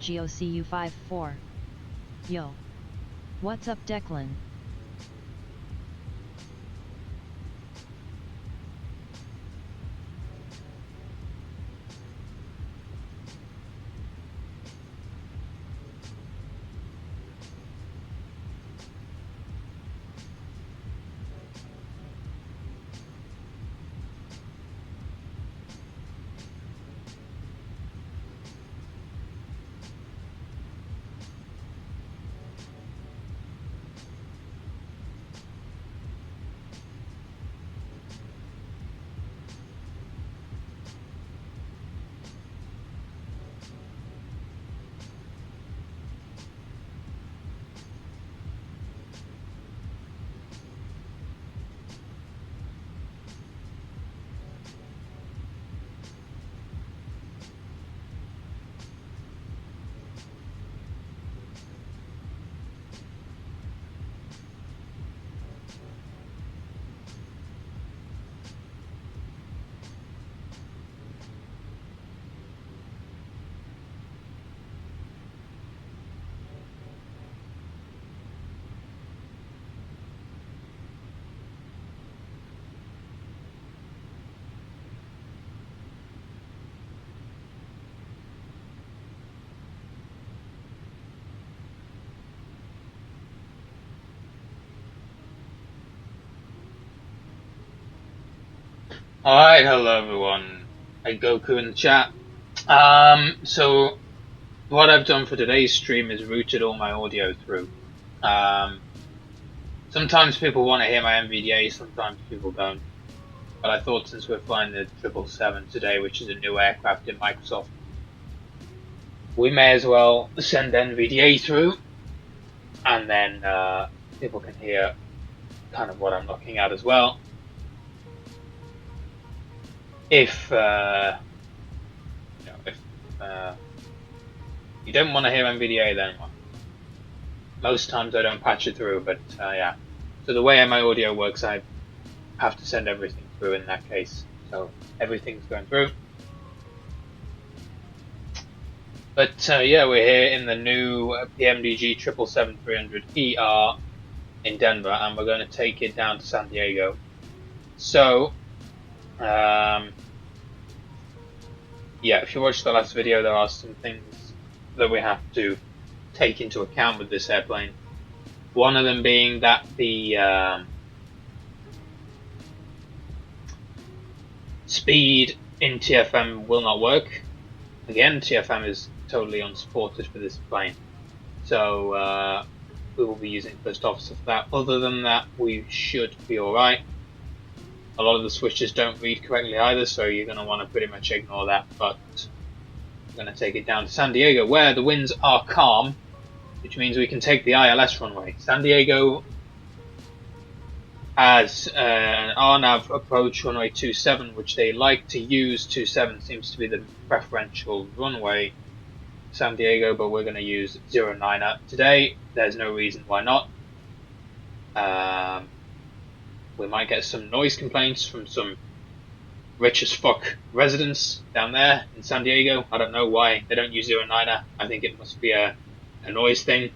GOCU54. Yo. What's up, Declan? Alright, hello everyone. Hey Goku in the chat. So what I've done for today's stream is routed all my audio through. Sometimes people want to hear my NVDA, sometimes people don't. But I thought since we're flying the 777 today, which is a new aircraft in Microsoft, we may as well send NVDA through, and then people can hear kind of what I'm looking at as well. If you don't want to hear NVDA, then most times I don't patch it through. But yeah, so the way my audio works, I have to send everything through in that case. So everything's going through. But yeah, we're here in the new PMDG 777-300ER in Denver, and we're going to take it down to San Diego. So yeah, if you watched the last video, there are some things that we have to take into account with this airplane. One of them being that the speed in TFM will not work. Again, TFM is totally unsupported for this plane. So we will be using first officer for that. Other than that, we should be alright. A lot of the switches don't read correctly either, so you're going to want to pretty much ignore that. But we're going to take it down to San Diego, where the winds are calm, which means we can take the ILS runway. San Diego has an RNAV approach runway 27, which they like to use. 27 seems to be the preferential runway. San Diego, but we're going to use 09er today. There's no reason why not. We might get some noise complaints from some rich as fuck residents down there in San Diego. I don't know why they don't use 09er. I think it must be a noise thing.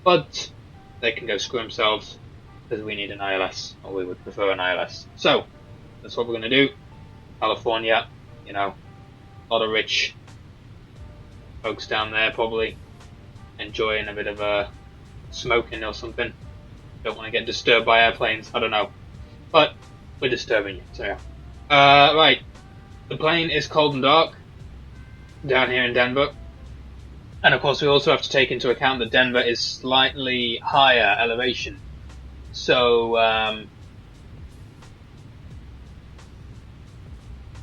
But they can go screw themselves, because we need an ILS, or we would prefer an ILS. So, that's what we're going to do. California, you know, a lot of rich folks down there probably enjoying a bit of smoking or something. Don't want to get disturbed by airplanes, I don't know. But we're disturbing you, so yeah. Right, the plane is cold and dark down here in Denver. And of course we also have to take into account that Denver is slightly higher elevation. So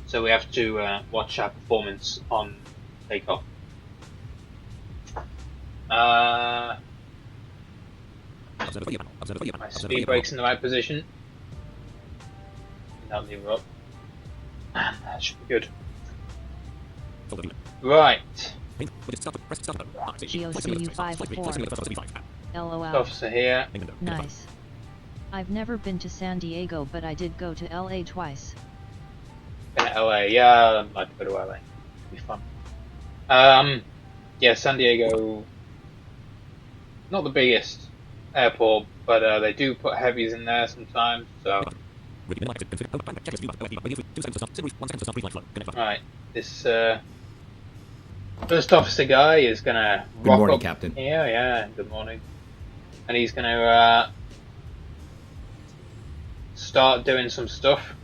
so we have to watch our performance on takeoff. My speed brake's in the right position. Now leave her up. That should be good. Right. GOCU54. LOL. Officer here. Nice. I've never been to San Diego, but I did go to LA twice. Been to LA, yeah, I'd like to go to LA. It'd be fun. Yeah, San Diego, not the biggest airport, but they do put heavies in there sometimes. So, right, this first officer guy is gonna Good rock morning, up Captain. here. Yeah, good morning. And he's gonna start doing some stuff.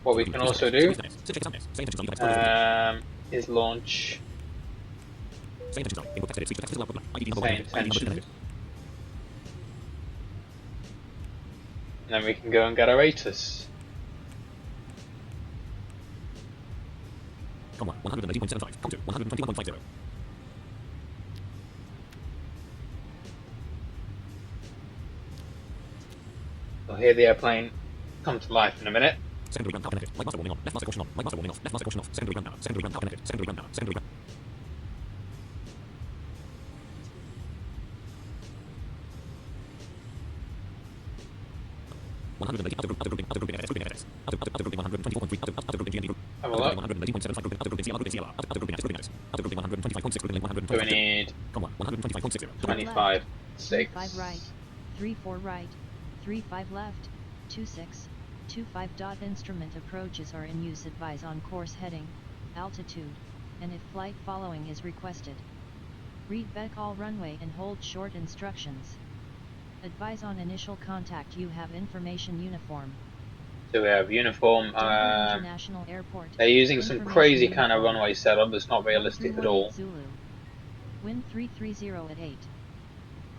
What we can also do is launch say intentions. And then we can go and get our ATIS. Come on, 180.75, come to 121.50. We'll hear the airplane come to life in a minute. Secondary ground power connected. Light master warning on. Left master caution on. Light master warning off. Left master caution off. Secondary ground power. Secondary ground power connected. Secondary ground power. Secondary ground. 180 other grouping NS grouping NS other grouping 124.3 other grouping GND group other grouping 180.75 grouping other grouping CL other grouping CL other grouping NS other grouping 125.6 grouping 125. So we need come on 125.60 25 6 5 right 3-4 right 3-5 left 2-6 2-5. Instrument approaches are in use. Advise on course heading, altitude, and if flight following is requested. Read back all runway and hold short instructions. Advise on initial contact. You have information uniform. So we have uniform. International Airport. They're using some crazy kind of runway setup that's not realistic at all. Zulu. Wind 330 at 8.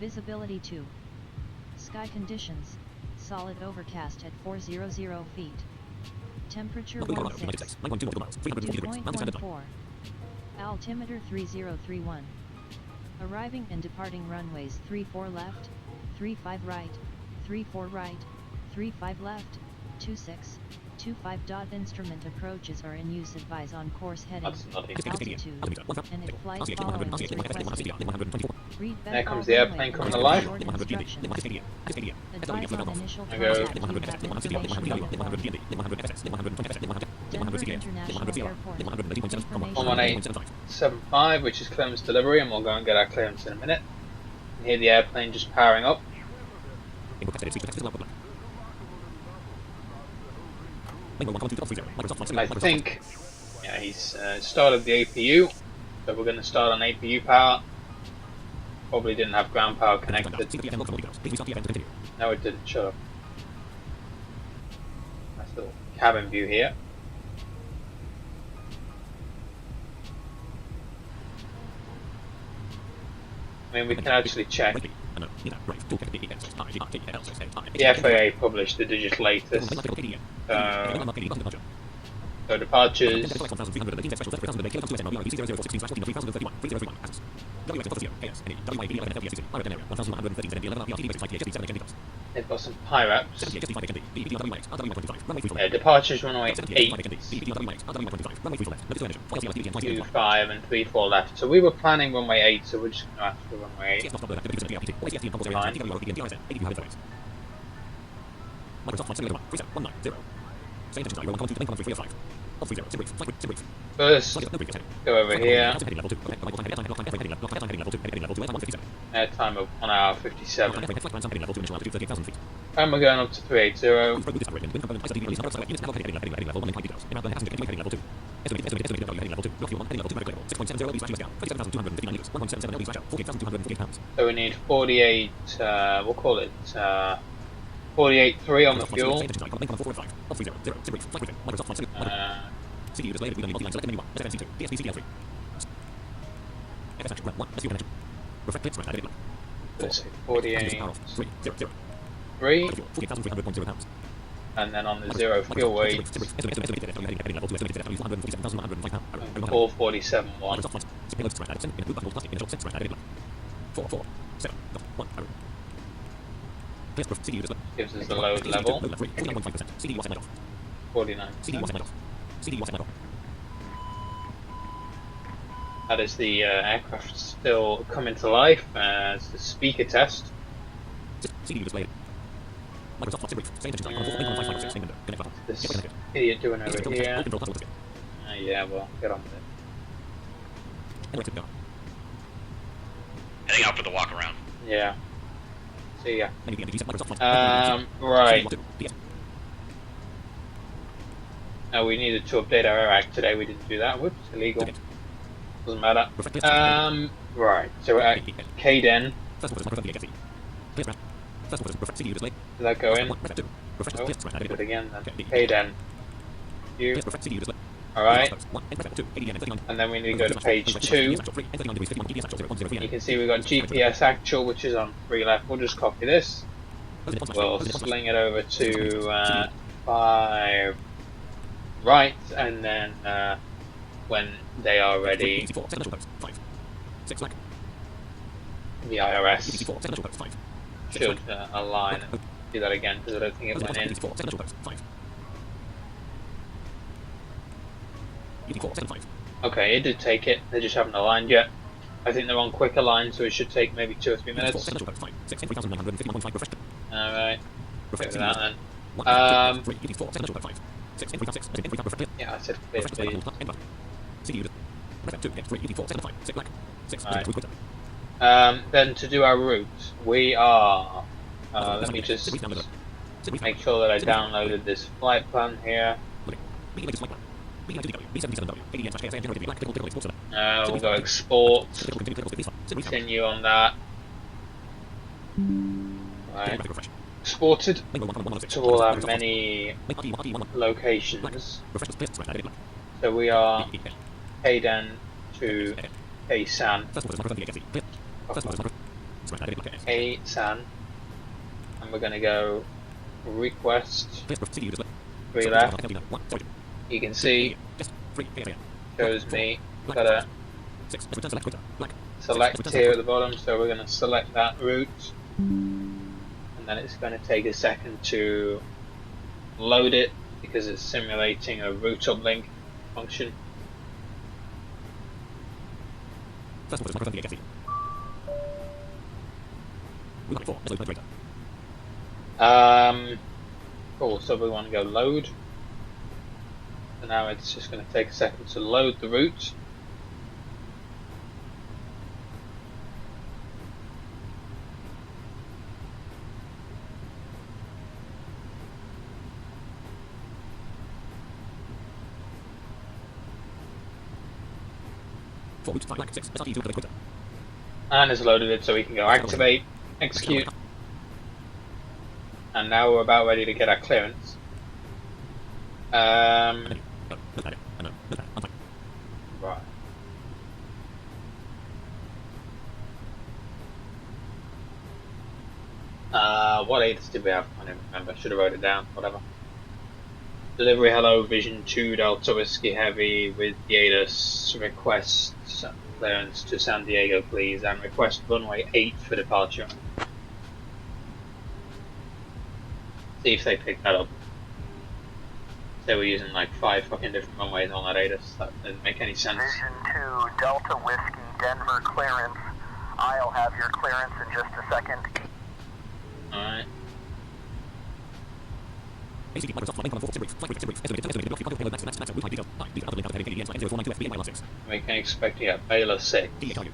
Visibility 2. Sky conditions. Solid overcast at 400 feet. Temperature 16. Dew point 14. Altimeter 3031. Arriving and departing runways 34 left, 35 right, 34 right, 35 left, 26, 25. Instrument approaches are in use. Advise on course heading, altitude, and if flight following is requested. Read back There comes all the airplane runway coming and alive. short instructions. Advise on initial I go. contact. You have information uniform. Denver International Airport. Information 118.75, which is clearance delivery, and we'll go and get our clearance in a minute. You hear the airplane just powering up. I think, yeah, he's started the APU, so we're going to start on APU power. Probably didn't have ground power connected. No, it didn't. Shut up. Nice little cabin view here. I mean, we can actually check. The FAA published the digital ATIS. So departures. They've got some PIRAPs. Yeah, departures runway 8, 2-5 and 3-4 left. So we were planning runway 8, so we're just going to ask for runway 8. First, go over here. Airtime of 1 hour 57. And we're going up to 380. So we need 48, we'll call it 48.3 on the fuel. Let's say 48.3. And then on the zero fuel weight, 447.1. Gives us the load level. 49. That is the aircraft still coming to life as the speaker test. This idiot doing over here? Yeah, well, get on with it. Heading out for the walk around. Yeah. See ya. Right. We needed to update our air act today. We didn't do that. Whoops, illegal. Doesn't matter. Right. So we're at KDEN. Did that go in? Oh, do it again then. KDEN. You. Alright. And then we need to go to page 2. You can see we've got GPS actual, which is on 3 left. We'll just copy this. We'll sling it over to 5 right, and then when they are ready, the IRS should align. Do that again because I don't think it went in. Okay, it did take it. They just haven't aligned yet. I think they're on quick align, so it should take maybe 2 or 3 minutes. Alright. Go for that then. Yeah, I said clear, please. Right. Then to do our route, we are. Let me just make sure that I downloaded this flight plan here. We'll go export. Continue on that. Right. Exported to all our many locations. So we are KDEN to KSAN. KSAN. And we're going to go request 3 left. You can see shows me got a select here at the bottom, so we're going to select that route. And then it's going to take a second to load it because it's simulating a route uplink function. Cool, so we want to go load. So now it's just going to take a second to load the route. And it's loaded it, so we can go activate, execute. And now we're about ready to get our clearance. Right. What ADAS did we have? I don't remember. Should have wrote it down. Whatever. Delivery hello, Vision 2 Delta Whiskey Heavy with the ADAS request clearance to San Diego, please, and request runway 8 for departure. See if they pick that up. They were using like 5 fucking different runways on that ADAS. That didn't make any sense. Vision 2 Delta Whiskey Denver clearance. I'll have your clearance in just a second. Alright. We can expect to get Baylor 6. Vision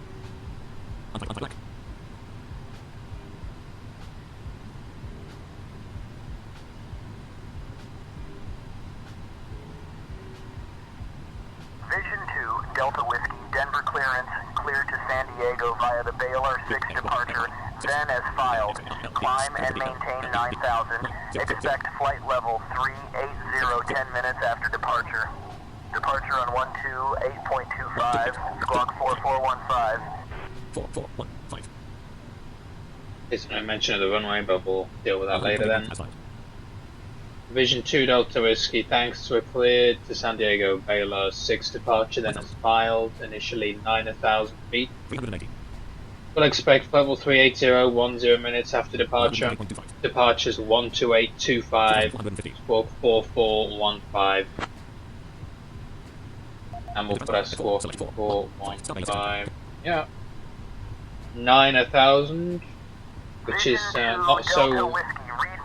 2 Delta Whiskey Denver clearance. Cleared to San Diego via the Baylor 6 departure. Then as filed, climb and maintain 9,000. Expect flight level 380 10 minutes after departure. Departure on 128.25, squawk 4415. There's no mention of the runway, but we'll deal with that later then. Vision 2 Delta Whiskey, thanks, we're cleared to San Diego, Baylor 6 departure, then as filed, initially 9,000 feet. We'll expect level 380 10 minutes after departure. Departures 12825, squawk 4415. And we'll press squawk 415. Yeah. 9,000, which is not so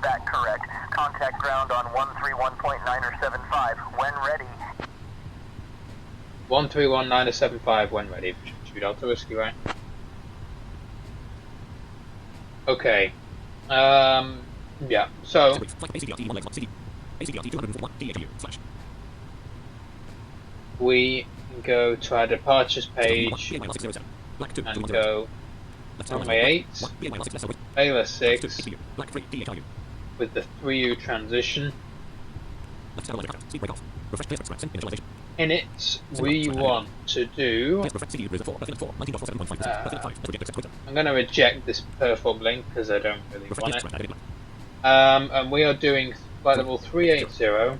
Back correct. Contact ground on 131.975. When ready. 131.975 when ready. Shoot Delta Whiskey, right? Okay. Yeah, so we go to our departures page and go runway 8, Baylor 6 with the 3U transition. In it, we want to do. I'm going to reject this perform link because I don't really want it. And we are doing flight level 380.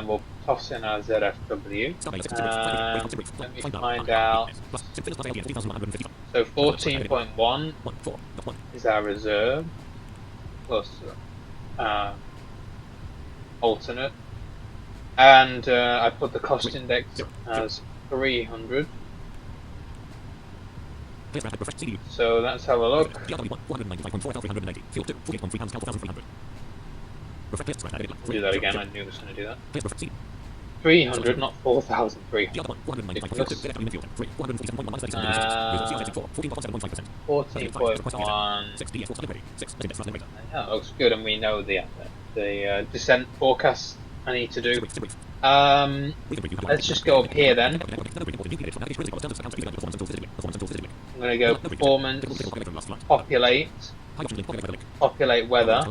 We'll toss in our ZFW. Let me find out. So 14.1 is our reserve plus alternate. And I put the cost index as 300. So let's have a look. Do that again, I knew it was going to do that. 300, not 4,300. 14.1. Yeah, that looks good, and we know the descent forecast I need to do. Let's just go up here then. I'm going to go performance, populate weather.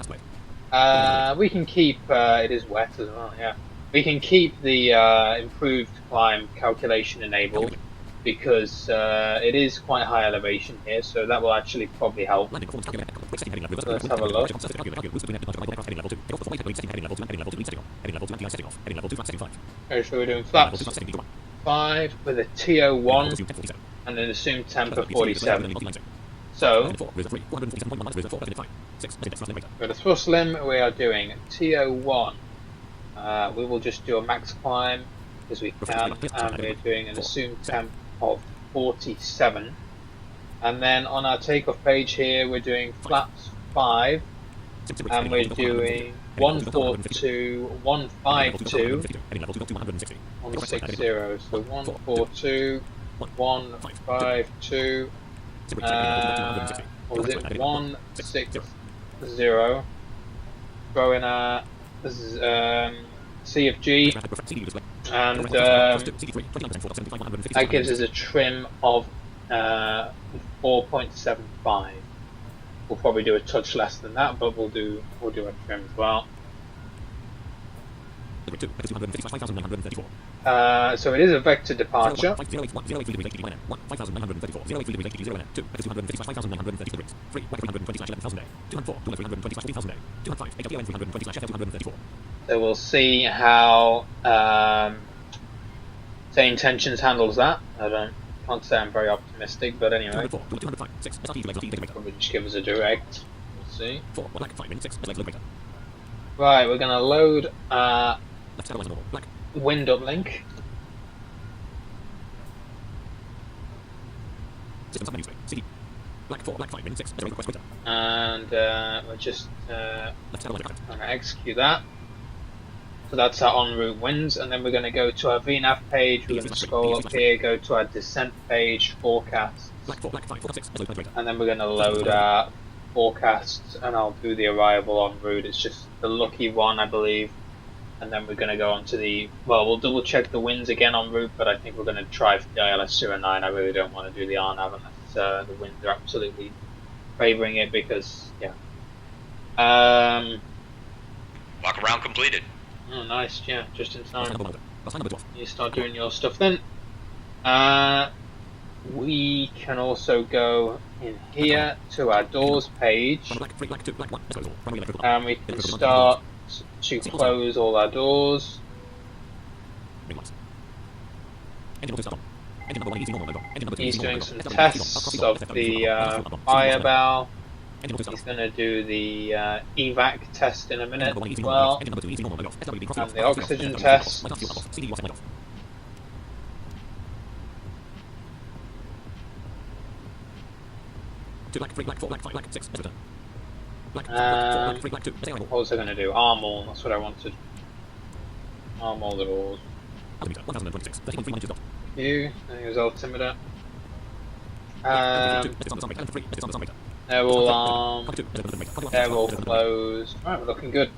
We can keep, it is wet as well, yeah. We can keep the improved climb calculation enabled because it is quite high elevation here, so that will actually probably help. So let's have a look. Okay, so we're doing flaps 5 with a TO1 and an assumed temp of 47. So, with a thrust limit we are doing TO1. We will just do a max climb as we can, and we're doing an assumed temp of 47. And then on our takeoff page here, we're doing flaps 5, and we're doing 142, 152, 160. So 142, 152. What was it? 160. Throw in our CFG, and that gives us a trim of 4.75. We'll probably do a touch less than that, but we'll do a trim as well. So it is a vector departure. So we'll see how Say Intentions handles that. Can't say I'm very optimistic, but anyway. Probably just give us a direct. We'll see. Right, we're going to load wind uplink. And we're just going to execute that. So that's our en route winds, and then we're going to go to our VNAV page. We're going to scroll up here, go to our descent page, forecasts, and then we're going to load our forecasts, and I'll do the arrival en route. It's just the lucky one, I believe. And then we're going to go on to the, well, we'll double check the winds again en route, but I think we're going to try for the ILS-09. I really don't want to do the RNAV unless the winds are absolutely favouring it, because, yeah. Walk around completed. Oh, nice, yeah, just in time. You start doing your stuff then. We can also go in here to our doors page, and we can start to close all our doors. He's doing some tests of the fire bow. He's going to do the evac test in a minute as well, and the oxygen test. Black, Um, 3, black 2, SA what was I going to do? Arm all, that's what I wanted. Arm all the walls. altimeter, 1026, 31 3 dot. You, there goes altimeter. They're all armed, they're all closed. Alright, we're looking good.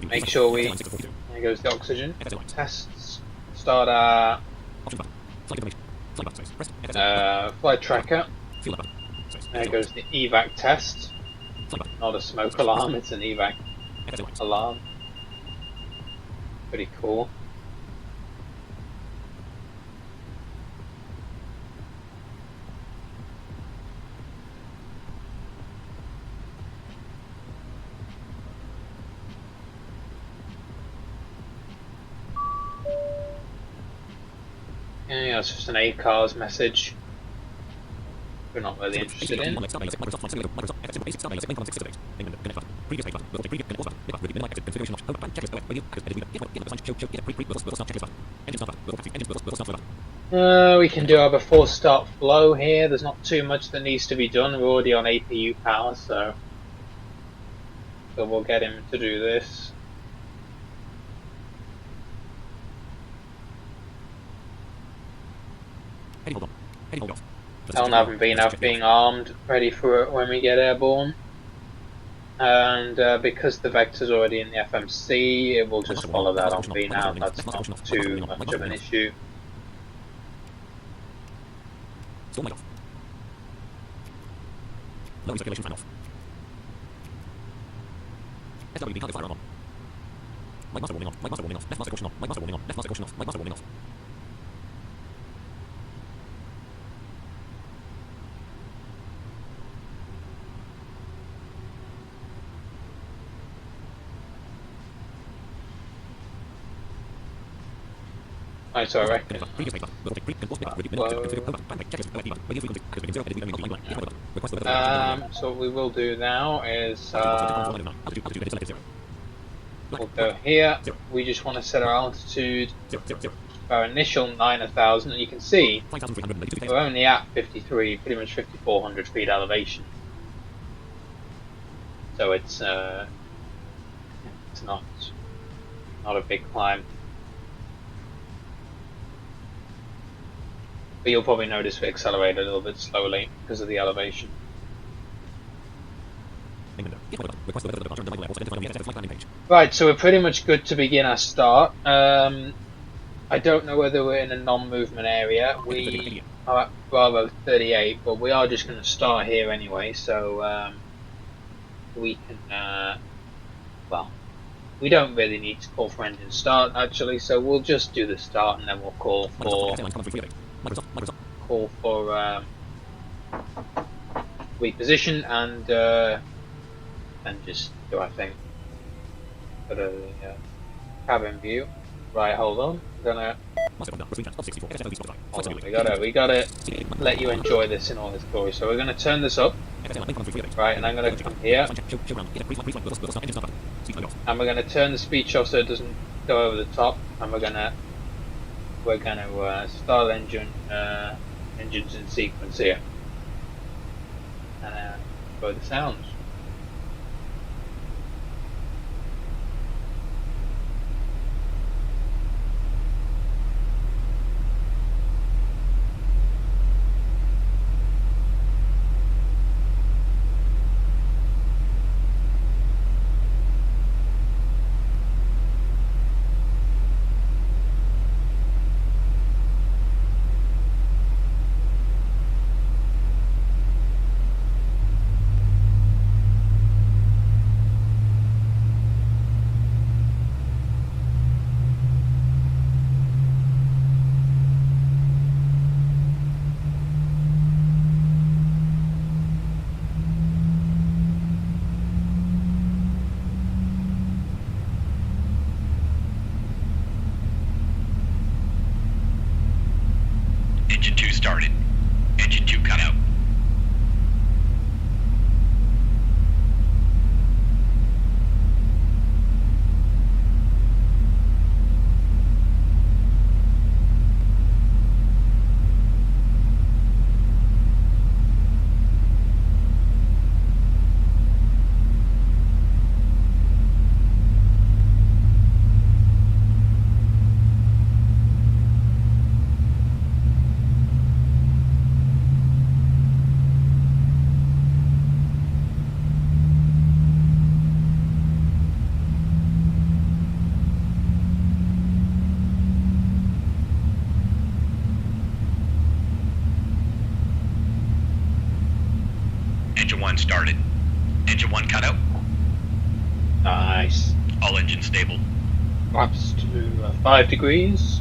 Make sure we, there goes the oxygen. Tests, start our flight tracker. There goes the evac test. Not a smoke alarm, it's an evac alarm. Pretty cool. Yeah, that's just an ACARS message. We're not really interested in. We can do our before start flow here. There's not too much that needs to be done. We're already on APU power, so we'll get him to do this. Don't have him being armed, ready for it when we get airborne. And because the vector's already in the FMC, it will just follow that on B now. That's not too much of an issue. Low circulation fan off. SWB target firearm on. Light master warning on. Light master warning off. Left master caution off. Light master warning on. Left master caution off. Light master warning off. Right, so I reckon. So what we will do now is we'll go here. We just want to set our altitude our initial 9,000, and you can see we're only at 53, pretty much 5,400 feet elevation. So it's not a big climb. But you'll probably notice we accelerate a little bit slowly because of the elevation. Right, so we're pretty much good to begin our start. I don't know whether we're in a non-movement area. We are at Bravo 38, but we are just going to start here anyway, so we can, well, we don't really need to call for engine start actually, so we'll just do the start and then we'll call for reposition and just do our thing. Go to the cabin view. Right, hold on. Hold on, we gotta let you enjoy this in all its glory. So we're gonna turn this up. Right, and I'm gonna come here. And we're gonna turn the speech off so it doesn't go over the top. And we're gonna start engines in sequence here. And enjoy the sounds. Engine 1 started. Engine 1 cut out. Nice. All engines stable. Flaps to 5 degrees.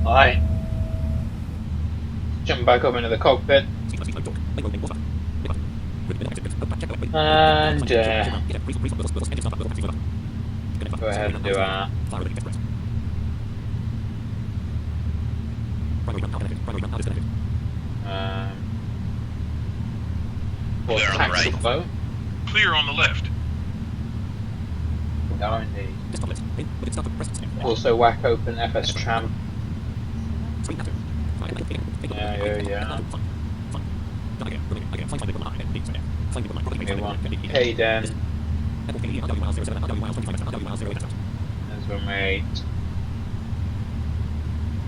Alright. Jump back up into the cockpit. And go ahead and do our Clear on the taxi right. flow. Clear on the left. No, indeed. Also whack open FS tram. Yeah. We want KDEN. As we made.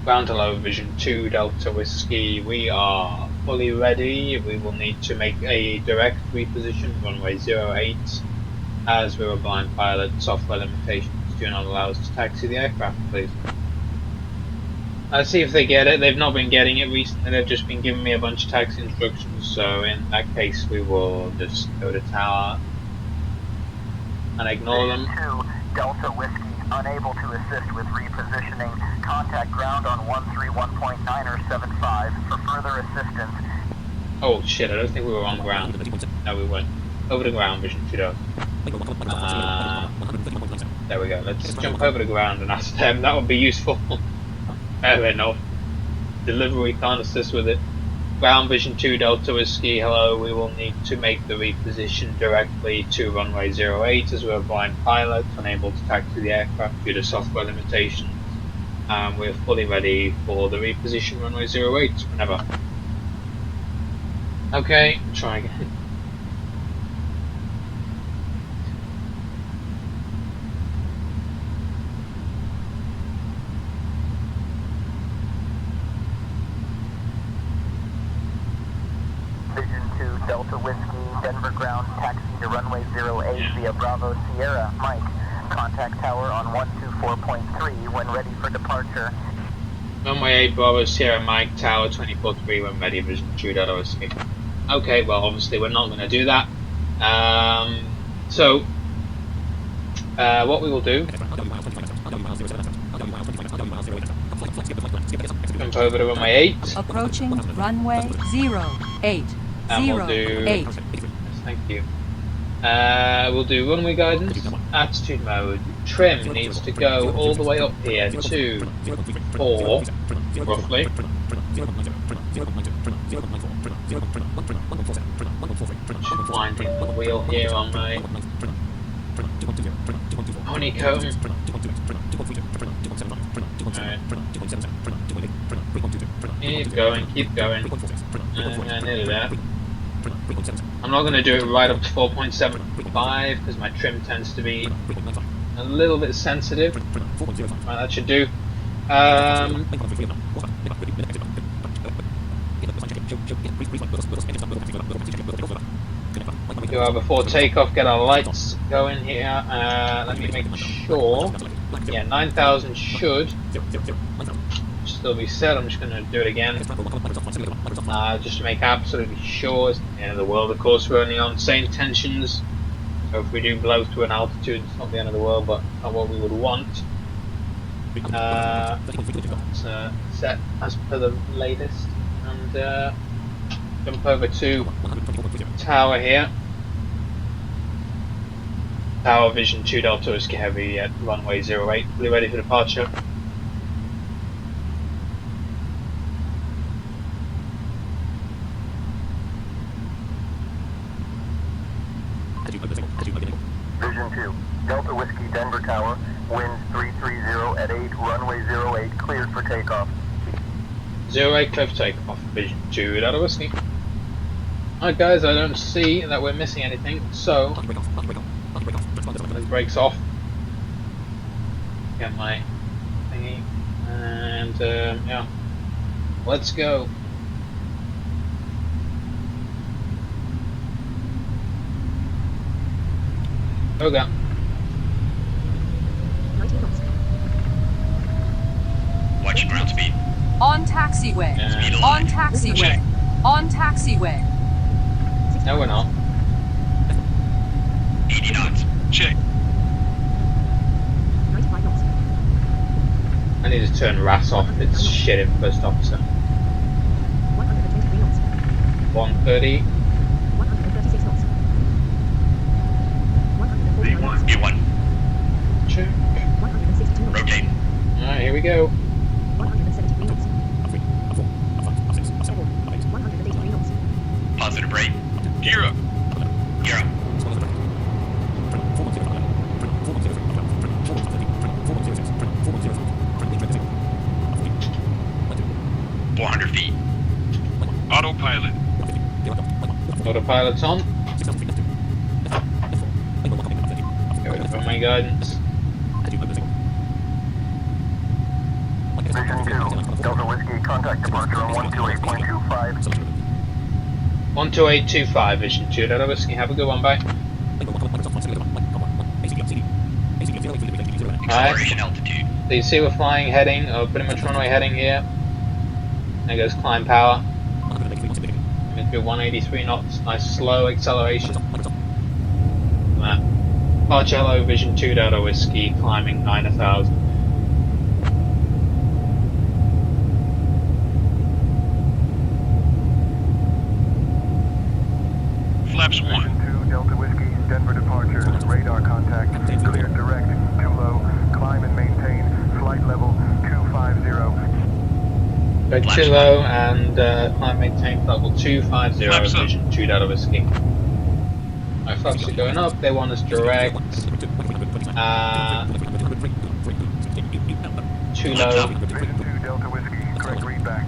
Ground to low vision 2 Delta Whiskey. We are fully ready. We will need to make a direct reposition runway 08. As we were blind pilot, software limitations do not allow us to taxi the aircraft, please. Let's see if they get it. They've not been getting it recently. They've just been giving me a bunch of taxi instructions. So in that case, we will just go to tower and ignore them. 2 Delta Whiskey, unable to assist with repositioning. Contact ground on 131.9 or 75 for further assistance. Oh shit! I don't think we were on ground. No, we weren't. Over the ground, vision 2 Delta. There we go. Let's jump over the ground and ask them. That would be useful. Fair enough. Delivery can't assist with it. Ground vision 2 Delta Whiskey, hello. We will need to make the reposition directly to runway 08 as we're a blind pilot, unable to taxi the aircraft due to software limitations. We're fully ready for the reposition runway 08 whenever. Okay, try again. Vision 2 Delta Whiskey, Denver ground, taxi to runway 08 via Bravo Sierra. Mike, contact tower on 124.3 when ready for departure. Runway 8 Bravo Sierra Mike, tower 24-3 when ready, vision 2 Delta Whiskey. Okay, well obviously we're not going to do that. What we will do, jump over to runway 8. Approaching runway 08. And we'll do, yes, thank you. We'll do runway guidance, attitude mode. Trim needs to go all the way up here to 4, roughly. Just winding the wheel here on my honeycomb. Alright. Keep going. Nearly there. I'm not going to do it right up to 4.75 because my trim tends to be a little bit sensitive. Right, that should do. We do our before takeoff, get our lights going here. Let me make sure. Yeah, 9,000 should still be set. I'm just going to do it again. Just to make absolutely sure. It's the end of the world, of course. We're only on sane tensions. So if we do blow to an altitude, it's not the end of the world, but not what we would want. Set as per the latest. And jump over to tower here. Tower vision 2 Delta Whiskey Heavy at runway 08. Fully ready for departure. Vision 2 Delta Whiskey, Denver Tower, winds 330 at 8, runway 08, cleared for takeoff. 08 clear for takeoff, Vision 2 Delta Whiskey. Alright guys, I don't see that we're missing anything, so the brakes off. Get my thingy, and yeah, let's go. Okay. Watch ground speed. On taxiway. Speed On aligned. taxiway. Check. On taxiway. No, we're not. 80 knots. Check. I need to turn RAS off. It's shit in first officer. 130. B1. Check. Rotate. Alright, here we go. Positive rate. Gear up. Gear up. 400 feet. Autopilot. Autopilot's on. Go for my guidance. Vision 2, Delta Whiskey, contact departure on 128.25. 12825, Vision 2 Delta Whiskey. Have a good one, bye. Acceleration altitude. So you see we're flying heading, or pretty much runway heading here. There goes climb power. Going to 183 knots, nice slow acceleration. Barcello, Vision 2 Delta Whiskey, climbing 9,000. Flaps 1. Vision 2, Delta Whiskey, Denver departure, radar contact, clear direct, too low, climb and maintain, flight level 250. Go too low and climb maintain level 250, Flaps up. Vision 2 Delta Whiskey. My flaps are going up, they want us direct. Too low. Vision 2, Delta Whiskey, correct readback.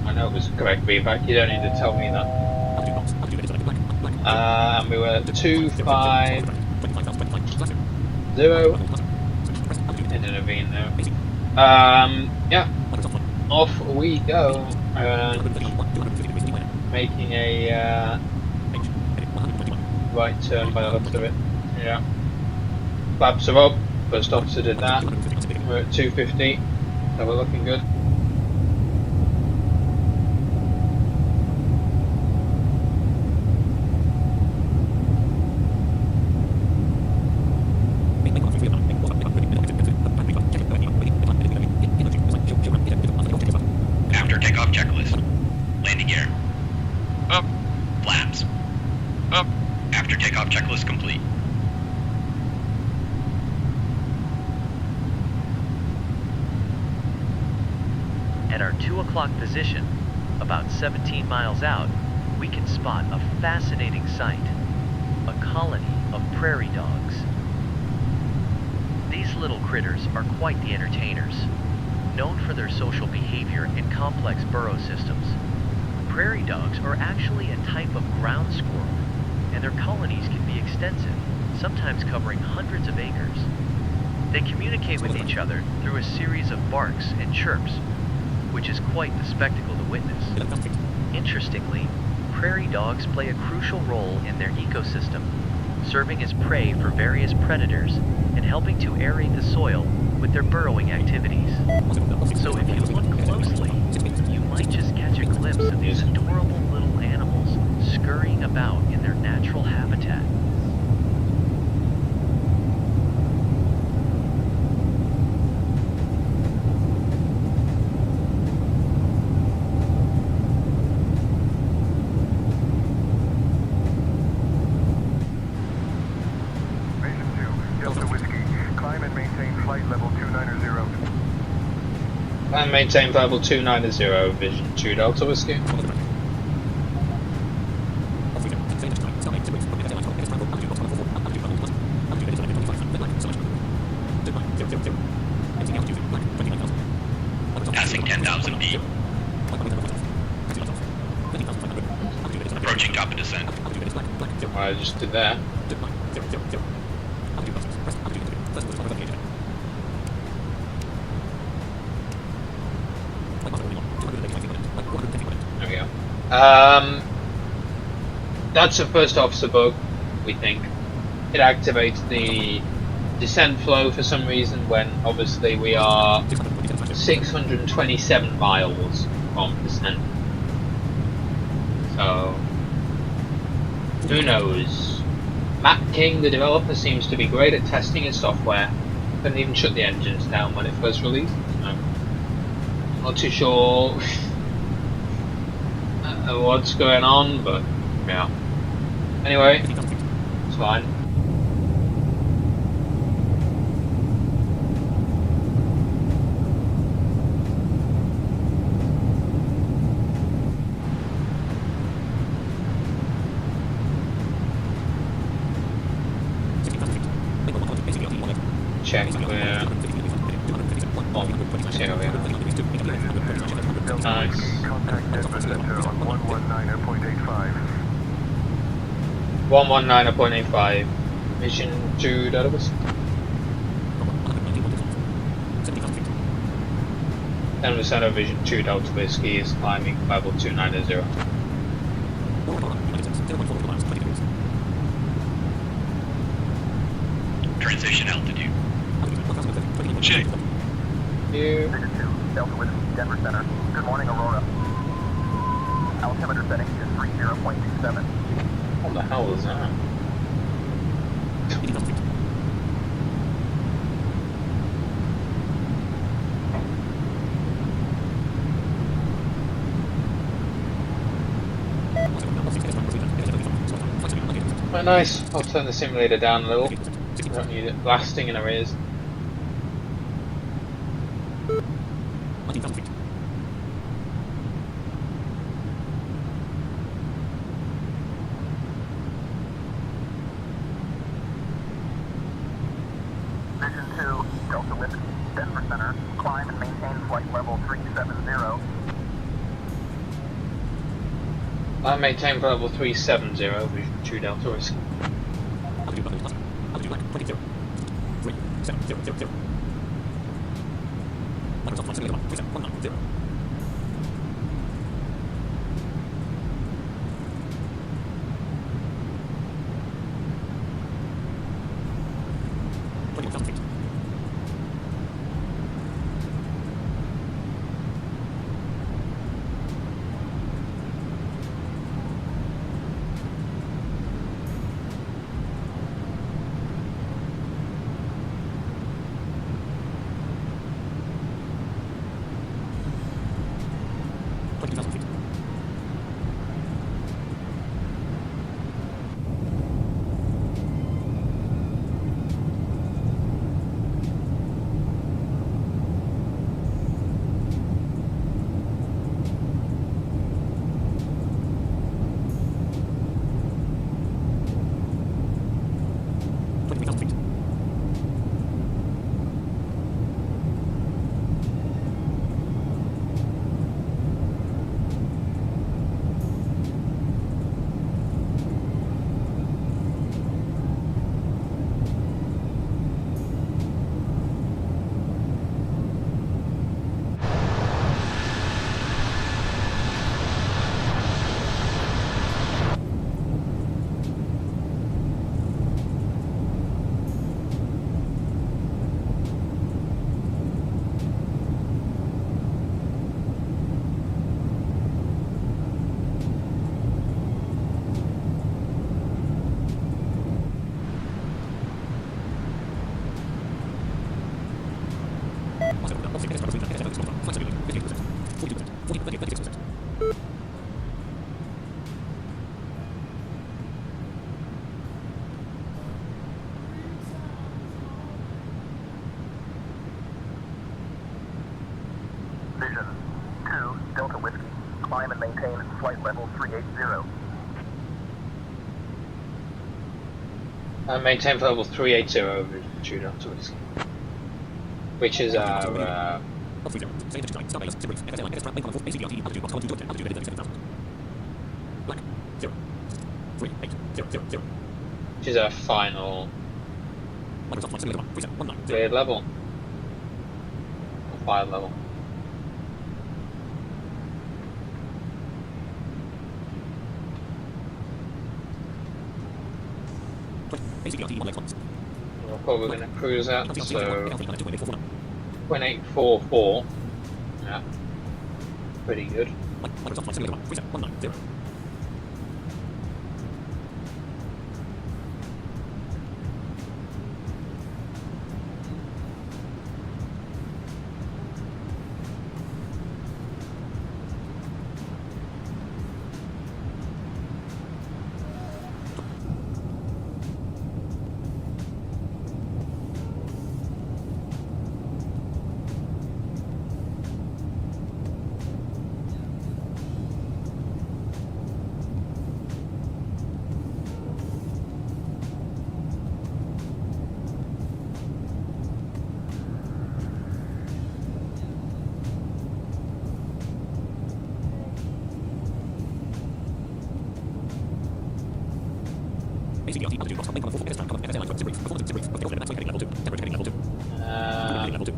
I know it was correct feedback, you don't need to tell me that. And we were 250. Intervene now. Yeah. Off we go. Making a right turn by the looks of it. Yeah. Flaps are up. First officer did that. We're at 250. So we're looking good. After takeoff checklist. Landing gear. Up. Flaps. Up. After takeoff checklist complete. At our 2 o'clock position, about 17 miles out, we can spot a fascinating sight. A colony of prairie dogs. These little critters are quite the entertainers. Known for their social behavior and complex burrow systems, prairie dogs are actually a type of ground squirrel, and their colonies can be extensive, sometimes covering hundreds of acres. They communicate with each other through a series of barks and chirps, which is quite the spectacle to witness. Interestingly, prairie dogs play a crucial role in their ecosystem, serving as prey for various predators and helping to aerate the soil with their burrowing activities. So if you look closely, you might just catch a glimpse of these adorable little animals scurrying about in their natural habitat. Vision 2, Delta Whiskey, climb and maintain flight level 290. And maintain level 290, Vision 2 Delta Whiskey. Passing 10,000 feet. Approaching top of descent. I just did that. There we go. That's a first officer bug, we think. It activates the descent flow for some reason when obviously we are 627 miles from descent. So, who knows? Matt King, the developer, seems to be great at testing his software. Couldn't even shut the engines down when it first released. So, not too sure what's going on, but yeah. Anyway, it's fine. Check where. Oh, here we are. Nice. 119.85. Mission 2 database. 10% of Vision 2 Delta Whiskey is climbing level 290. Transition altitude. Check. You. Vision 2, Delta Whiskey, Denver Center. Good morning, Aurora. Altimeter setting is 30.27. What the hell is that? Quite nice. I'll turn the simulator down a little. Don't need it blasting in our ears. Vision 2, Delta Whiskey, Denver Center. Climb and maintain flight level 370. I maintain for level 370, Vision 2 Delta Whiskey. Vision 2, Delta Whiskey. Climb and maintain flight level 380. Maintain for level 380 Vision 2 Delta Whiskey. Which is our Which is our final cleared level. Or fire level. We're probably going to cruise out, so 2844. Yeah, pretty good.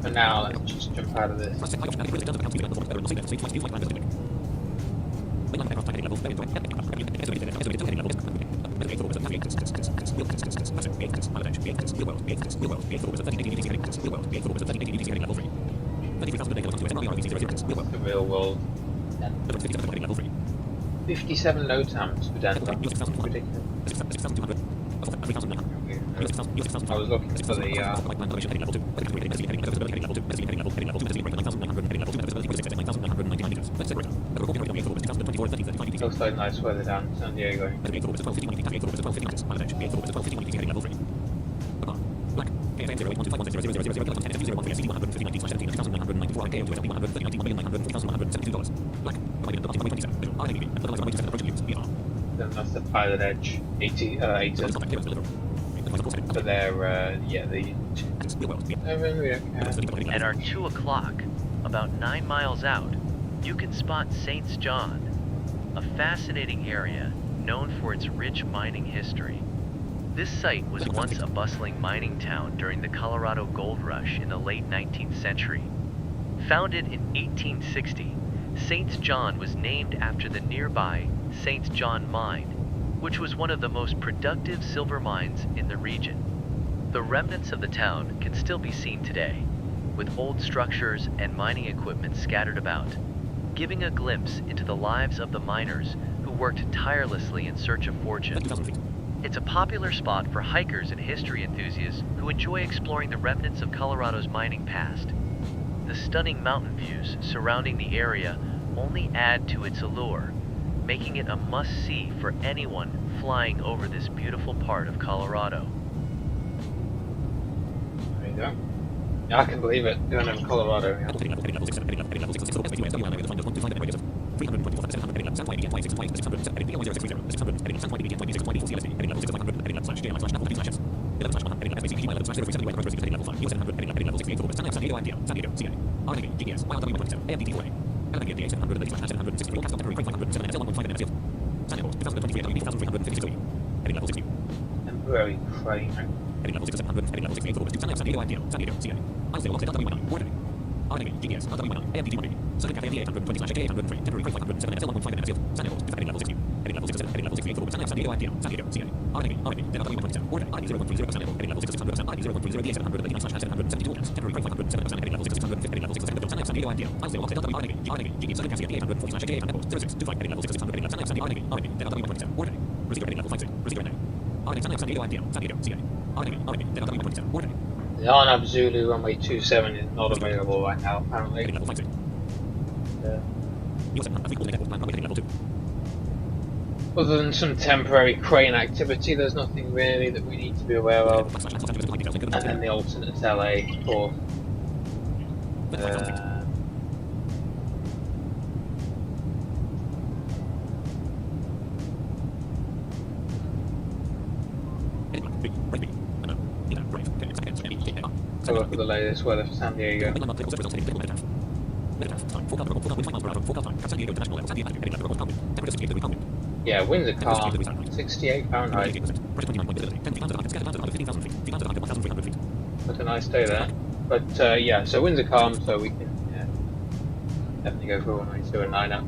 For now, let's just jump out of this. The real world. 57 load times for Dan. Ridiculous. I was looking for the looks like nice weather down in San Diego. Then that's the Pilot Edge 80 for their the At our 2 o'clock, about 9 miles out, you can spot St. John, a fascinating area known for its rich mining history. This site was once a bustling mining town during the Colorado Gold Rush in the late 19th century. Founded in 1860, St. John was named after the nearby St. John Mine, which was one of the most productive silver mines in the region. The remnants of the town can still be seen today, with old structures and mining equipment scattered about, giving a glimpse into the lives of the miners who worked tirelessly in search of fortune. It's a popular spot for hikers and history enthusiasts who enjoy exploring the remnants of Colorado's mining past. The stunning mountain views surrounding the area only add to its allure, making it a must-see for anyone flying over this beautiful part of Colorado. There you go. Yeah, I can believe it. Going over Colorado. Yeah. Temporary crane. The Arnab Zulu runway 27 is not available right now, apparently. Other than some temporary crane activity, there's nothing really that we need to be aware of. And then the alternate LA, of course. So look at the latest weather for San Diego. Yeah, winds are calm. 68 Fahrenheit. What a nice day there. But yeah, so winds are calm, so we can definitely go for 192 and 9 up.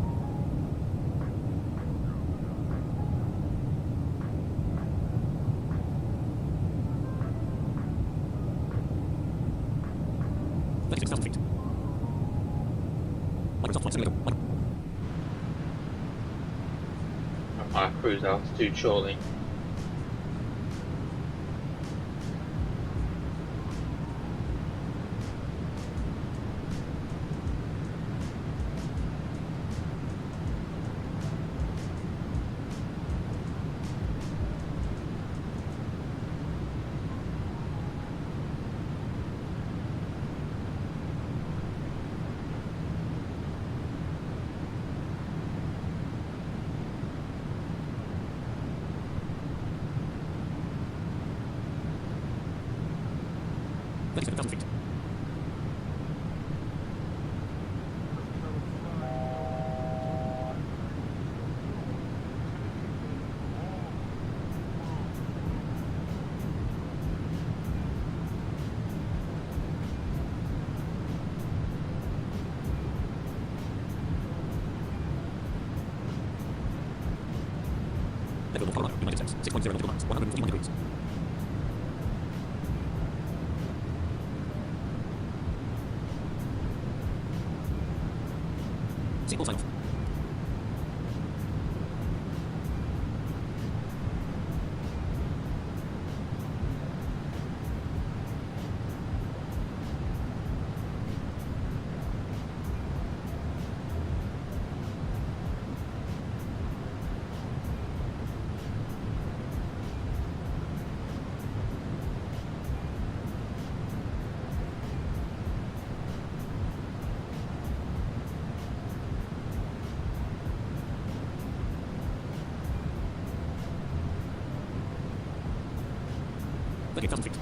I'll cruise altitude shortly. United States, 6.0 nautical miles, 141 degrees. Sequel sign off. Like 8,000 feet.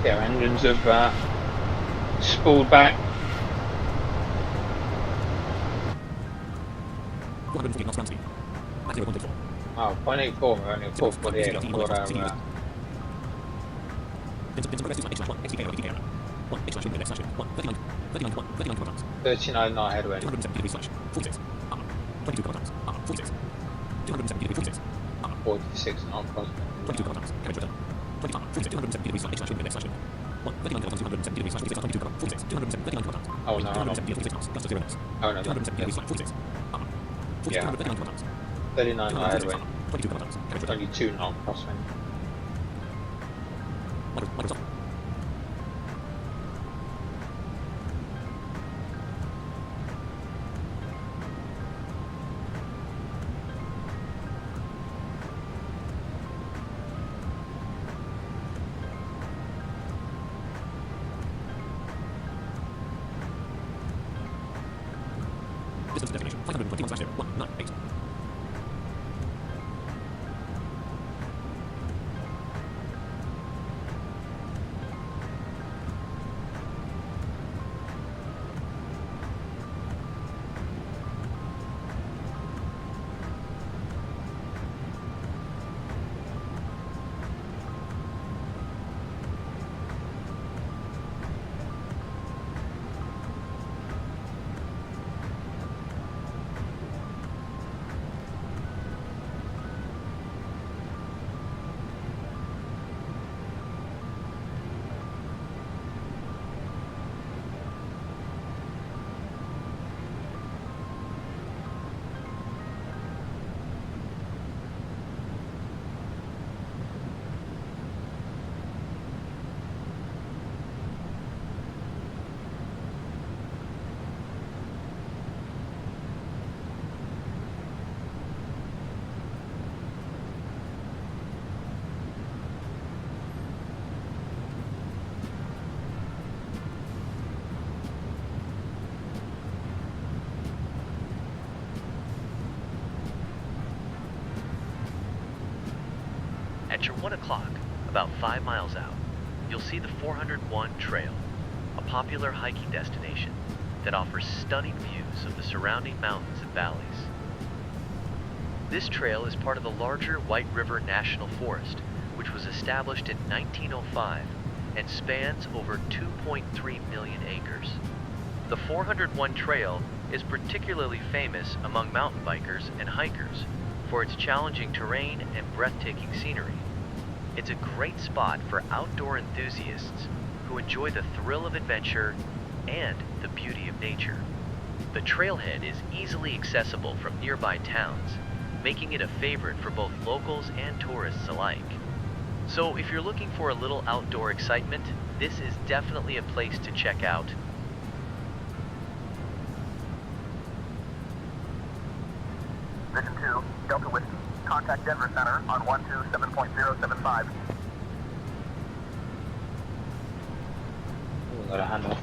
Yeah, our engines have spooled back. 440 knots ground speed. At 0.84. Oh, 0.84, we're only at 448. We've got our 39 knot headwind. 270 degrees slash 46. 22 kilograms. 46. 270 degrees 46. 46 knot crosswind. 22 kilograms. Carriage return. 20 270 degrees slash wind next slash wind. 39 kilograms. 270 degrees slash 46. 22 kilograms. 46. 239 kilograms. Oh no, 270 46 knots plus 0 knots. Oh no, 270 degrees slash 46. 46. Yeah. 239 kilograms. 39 knot headwind. 22 kilograms. Carriage return. 22 knot crosswind. Microsoft. Distance to destination 521/0 198. 1 o'clock, about 5 miles out, you'll see the 401 Trail, a popular hiking destination that offers stunning views of the surrounding mountains and valleys. This trail is part of the larger White River National Forest, which was established in 1905 and spans over 2.3 million acres. The 401 Trail is particularly famous among mountain bikers and hikers for its challenging terrain and breathtaking scenery. It's a great spot for outdoor enthusiasts who enjoy the thrill of adventure and the beauty of nature. The trailhead is easily accessible from nearby towns, making it a favorite for both locals and tourists alike. So if you're looking for a little outdoor excitement, this is definitely a place to check out. Vision 2, Delta Whiskey. Contact Denver Center on 127.075. We've got a handle.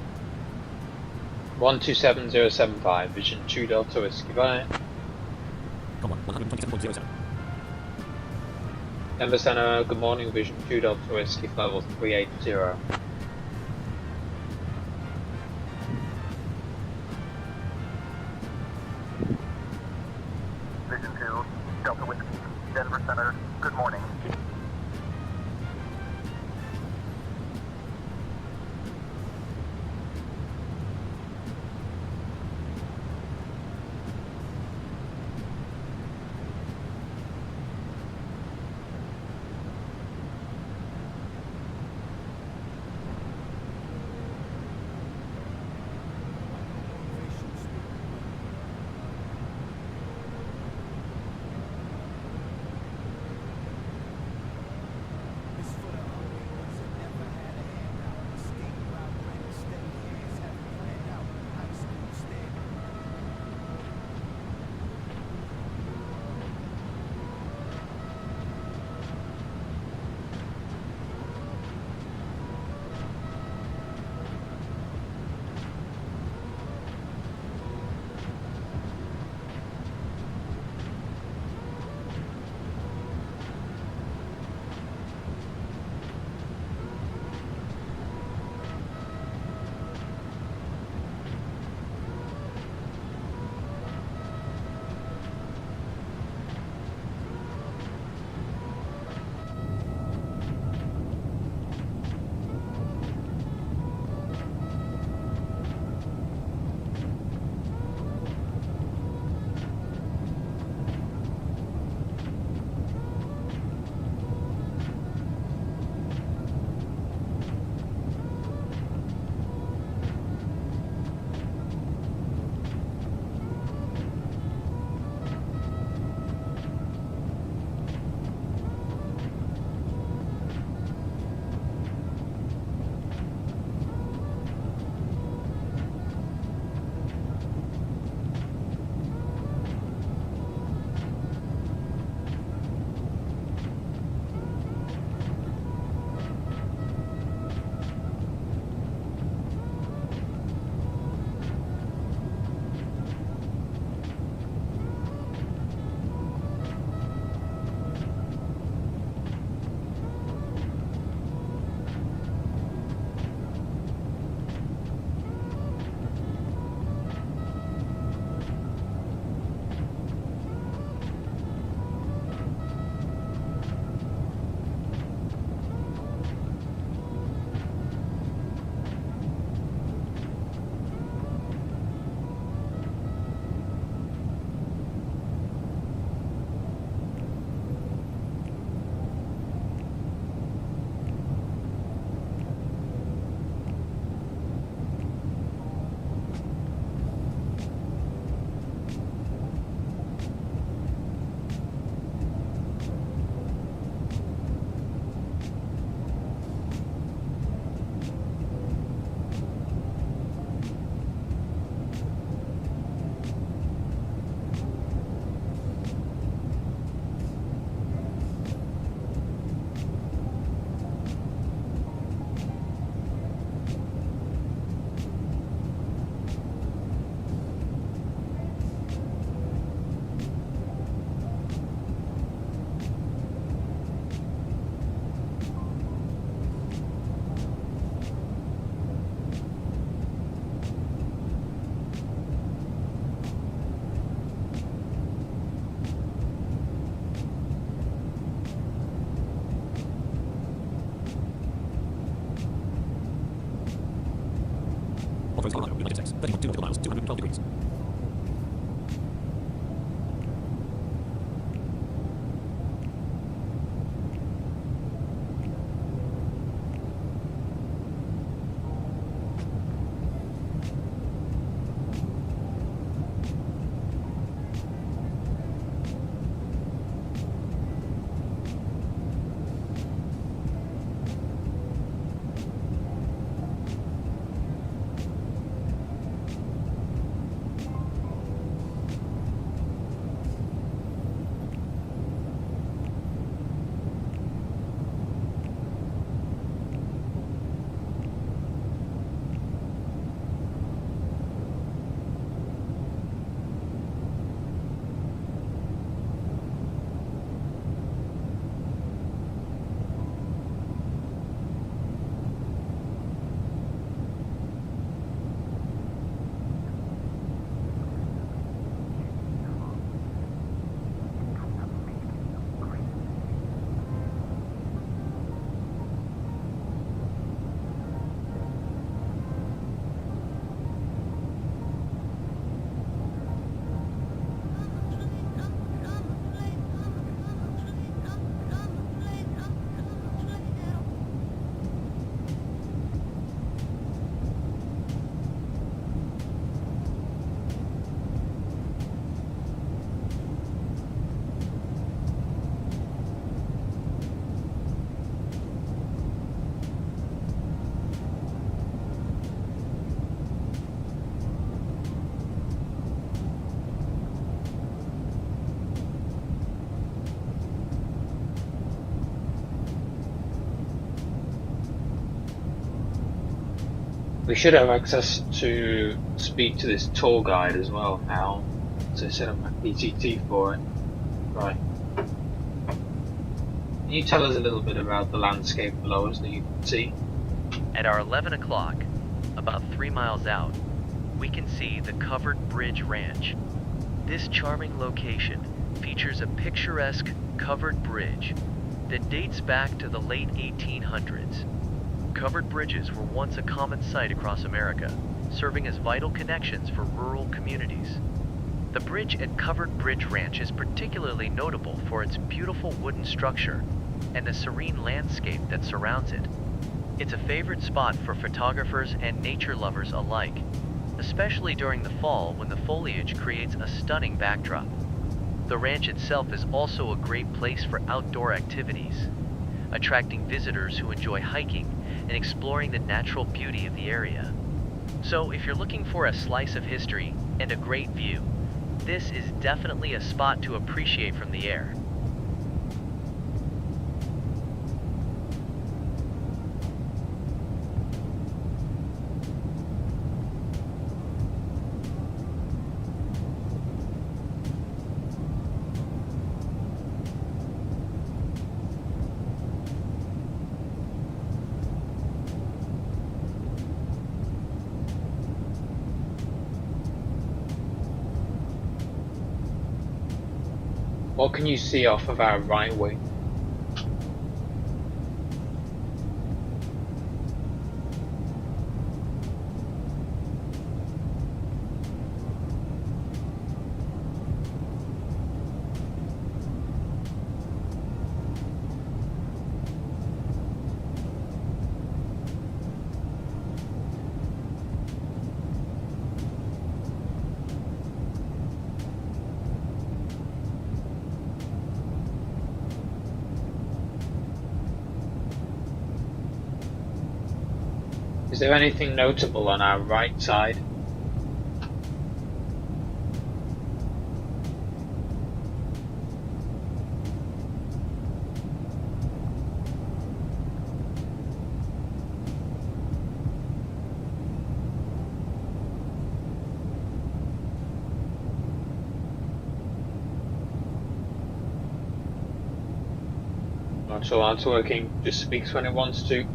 127075, Vision 2 Delta Whiskey, bye. Come on, 127.07. Denver Center, good morning, Vision 2 Delta Whiskey, flight level 380. Vision 2, Delta Whiskey, Denver Center, good morning. Off-road Colorado, United States. 30.2 nautical miles, 212 degrees. We should have access to speak to this tour guide as well now. So set up my PTT for it. Right. Can you tell us a little bit about the landscape below us that you can see? At our 11 o'clock, about 3 miles out, we can see the Covered Bridge Ranch. This charming location features a picturesque covered bridge that dates back to the late 1800s. Covered bridges were once a common sight across America, serving as vital connections for rural communities. The bridge at Covered Bridge Ranch is particularly notable for its beautiful wooden structure and the serene landscape that surrounds it. It's a favorite spot for photographers and nature lovers alike, especially during the fall when the foliage creates a stunning backdrop. The ranch itself is also a great place for outdoor activities, attracting visitors who enjoy hiking and exploring the natural beauty of the area. So if you're looking for a slice of history and a great view, this is definitely a spot to appreciate from the air. What can you see off of our right wing? Is there anything notable on our right side? Not sure that's working, just speaks when it wants to.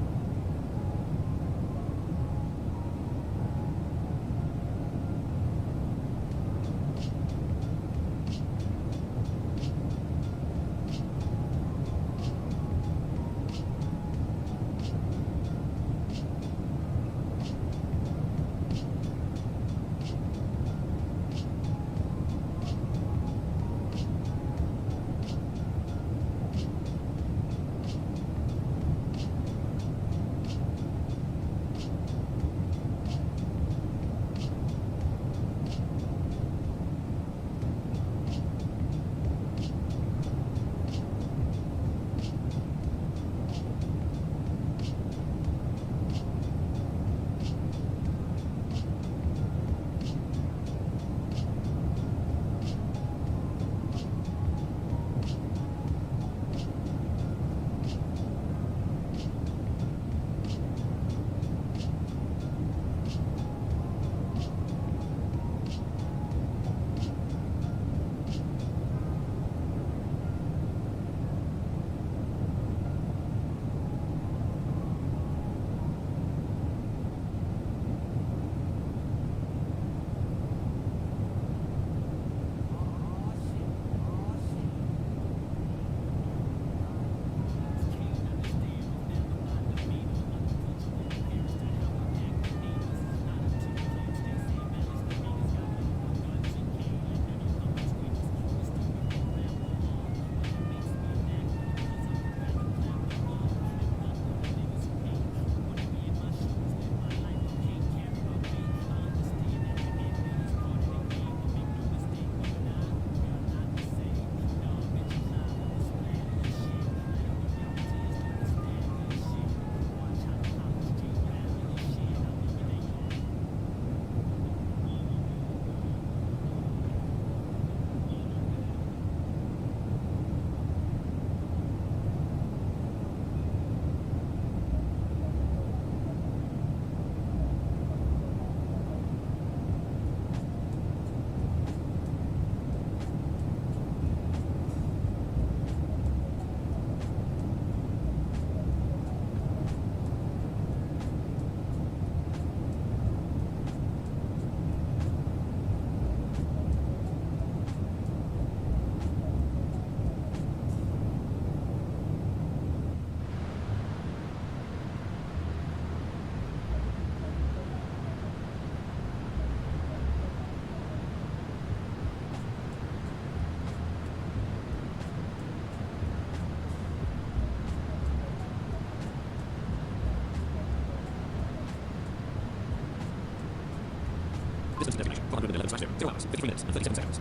Distance to destination 411/0, 0 hours, 53 minutes and 37 seconds.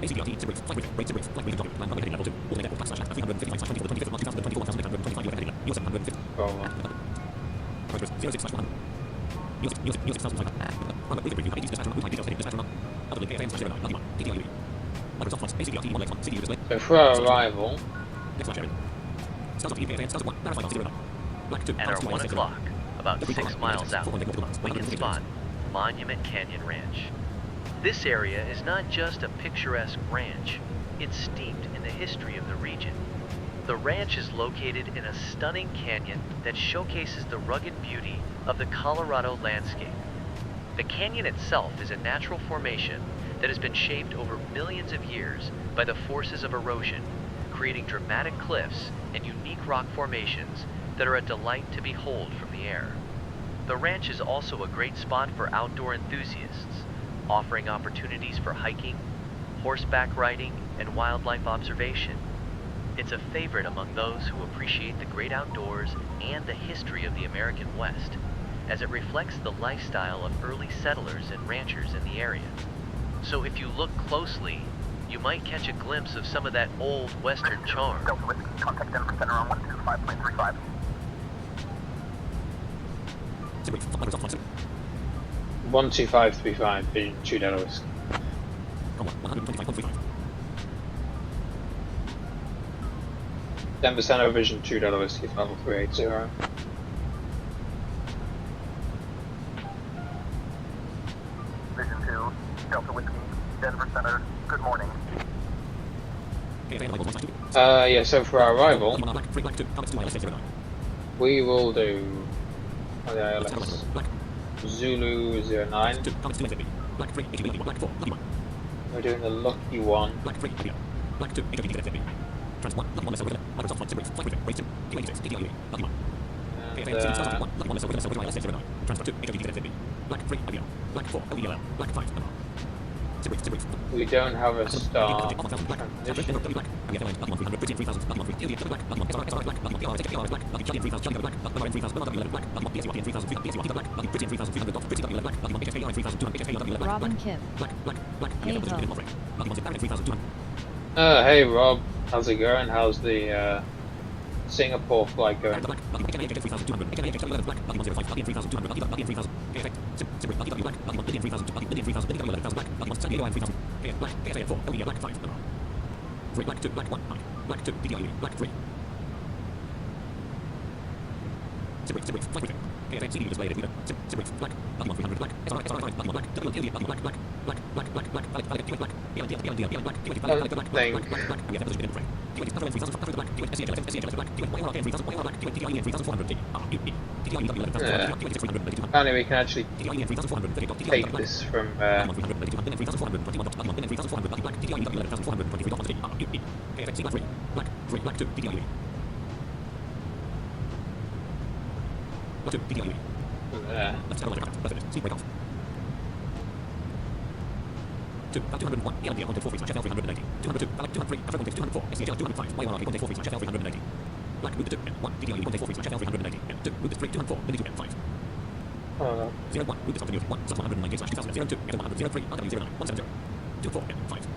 ACDRT, Cigarettes, Flight Briefing, Rate Cigarettes, Flight Briefing, Document, Land Heading Level 2, All Airport //355/24 the 25th March 2024, 1825 US 750. Progress 06/100. US 6500. Private Briefing Review, 80s dispatch from details heading dispatch from other link KSAN 09, Lima, KDEN. Microsoft Flights, ACDRT 1 X1, CDU display. So for our arrival, Next flight sharing. Stars of KSAN, Stars of 1, Verify 09. Black 2, At our 1 o'clock, about 6 miles out, we can spot Monument Canyon Ranch. This area is not just a picturesque ranch, it's steeped in the history of the region. The ranch is located in a stunning canyon that showcases the rugged beauty of the Colorado landscape. The canyon itself is a natural formation that has been shaped over millions of years by the forces of erosion, creating dramatic cliffs and unique rock formations that are a delight to behold from the air. The ranch is also a great spot for outdoor enthusiasts, offering opportunities for hiking, horseback riding, and wildlife observation. It's a favorite among those who appreciate the great outdoors and the history of the American West, as it reflects the lifestyle of early settlers and ranchers in the area. So if you look closely, you might catch a glimpse of some of that old Western charm. Delta with contact Denver Center on 125.35. Cigarettes, Microsoft Flights. 12535, Vision 2 Delta Whiskey. 125.35. Denver Center, Vision 2 Delta Whiskey, level 380. Vision 2, Delta Whiskey, Denver Center, good morning. Yeah, so for our arrival, Black 3, Black 2, comments to ILS 09. we will do the ILS Zulu 09. 2, comments to SAP. Black 3, HB, Black 4, Lucky 1. We're doing the Lucky One. Black 3, HB. Black 2, HB, SAP. Trans 1, Lucky 1, SL, Microsoft Flight Cigarettes, Flight Briefing, Rate 2, 286, KDEN, Lucky 1. KSAN, Stars of 1, Lucky 1, SL, ILS 09. Transfer 2, HB, SAP. Black 3, IBL. Black 4, LEL. Black 5, MR. Cigarettes, Cigarettes. We don't have a star Black, transition. Black, Lucky 1, 300, British 3000, Lucky 1, 3, Black, Lucky 1, SR, Black, Lucky 1, PR, Black, Lucky Charlie 3000, Charlie Black, Lucky 1, 3000, W11, Black, Lucky 1, PSY 3000, PSY Black, Lucky British 3300, British W11, Black, Lucky 1, HFK 3000, HFK W11, Black, Robin Kim. Black, Hey, Lucky 1, 3000, Hey Rob, how's it going? How's the Singapore flight going? Black 2, Black 1, Black 2, DDIU, Black 3. Cigarettes, Flight Briefing. KSAN CD display leader. Zip black. Button 1300 black. SR 5 button black. WLD button black. Apparently we can actually take this from there. 201, ELD 1.4 390, 202, 203, 204, SCHL 205, YR 1.4 390. Black route 2, 1, DDI 1.4 390, 2, route 3, 204, 5. Oh, 01, route this afternoon, 1, 190 2000, 02, 103, RW09, 170, 24, 5.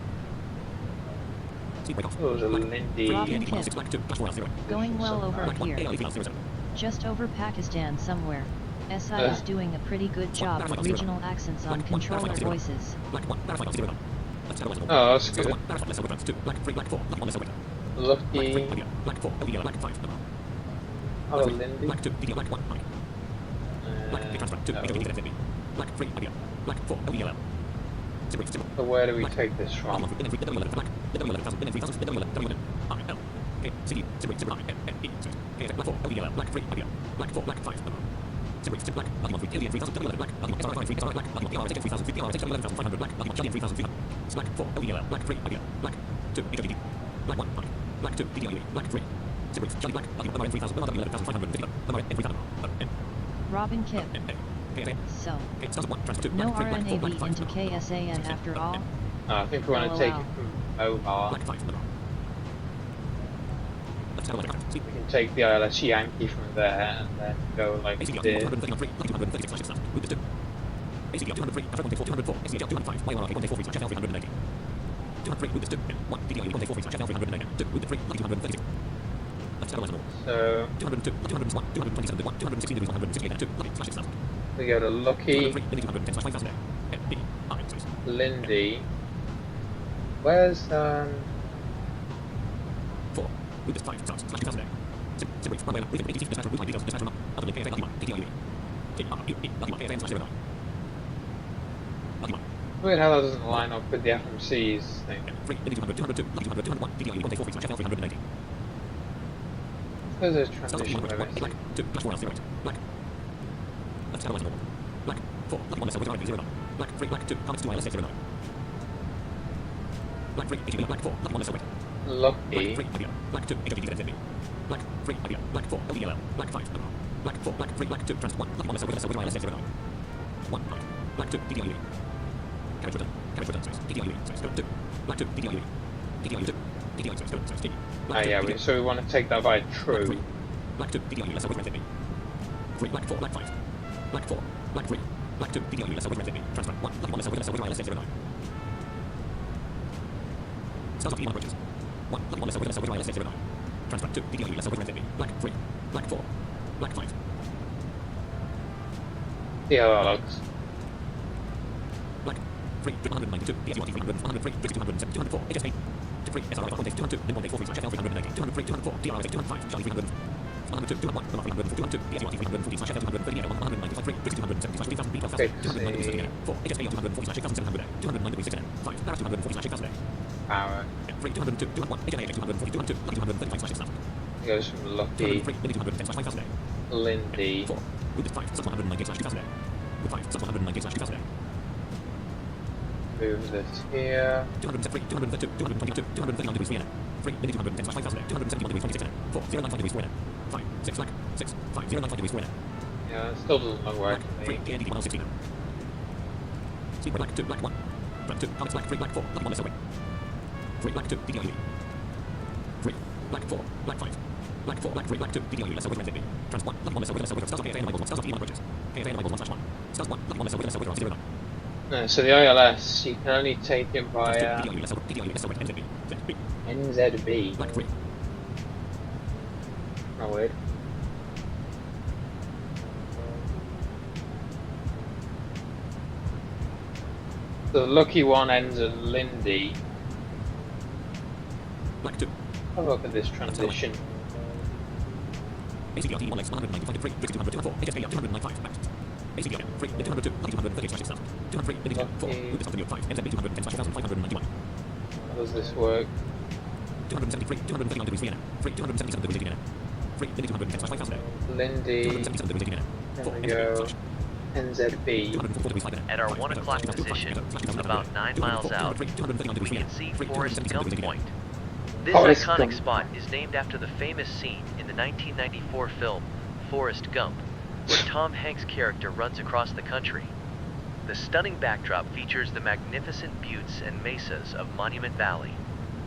See break off. oh, the Lindy. Robin Kit. Going well over here. Just over Pakistan somewhere. SI is doing a pretty good job with regional accents on controller voices. Oh, that's good. Lucky. Oh, Lindy. So where do we take this from? Robin Kip. So, no RNAV into KSAN after all? I think we want to take it from Omar. We can take the ILS Yankee from there and then go like this. So we go to Lucky, Lindy. Where's weird how that doesn't line up with the FMC's thing. There's a transition where Lucky. Yeah, so we want to take that by true. See how that looks. Power. It goes from Lucky, Lindy, move this here. Yeah, it still doesn't work for me. No, so the ILS, you can only take him via NZB. Oh, weird. The lucky one ends at Lindy. Have a look at this transition. ACDRT 1 legs 195 3, 200, 204, HSK 295, back. ACDR 3, 202, 238/6000, 203, 4, route discontinued 5, NZB 210/1591. How does this work? 273, 239 degrees Vienna, 3, 277 degrees Vienna, 3, Lindy 210/5000, Lindy, 277 degrees Vienna, 4, there we go. NZB. 204 degrees 5 At our 1 o'clock position, about 9 miles out, we can see Forrest Gump Point. This Forrest iconic Gump. spot is named after the famous scene in the 1994 film Forrest Gump, where Tom Hanks' character runs across the country. The stunning backdrop features the magnificent buttes and mesas of Monument Valley,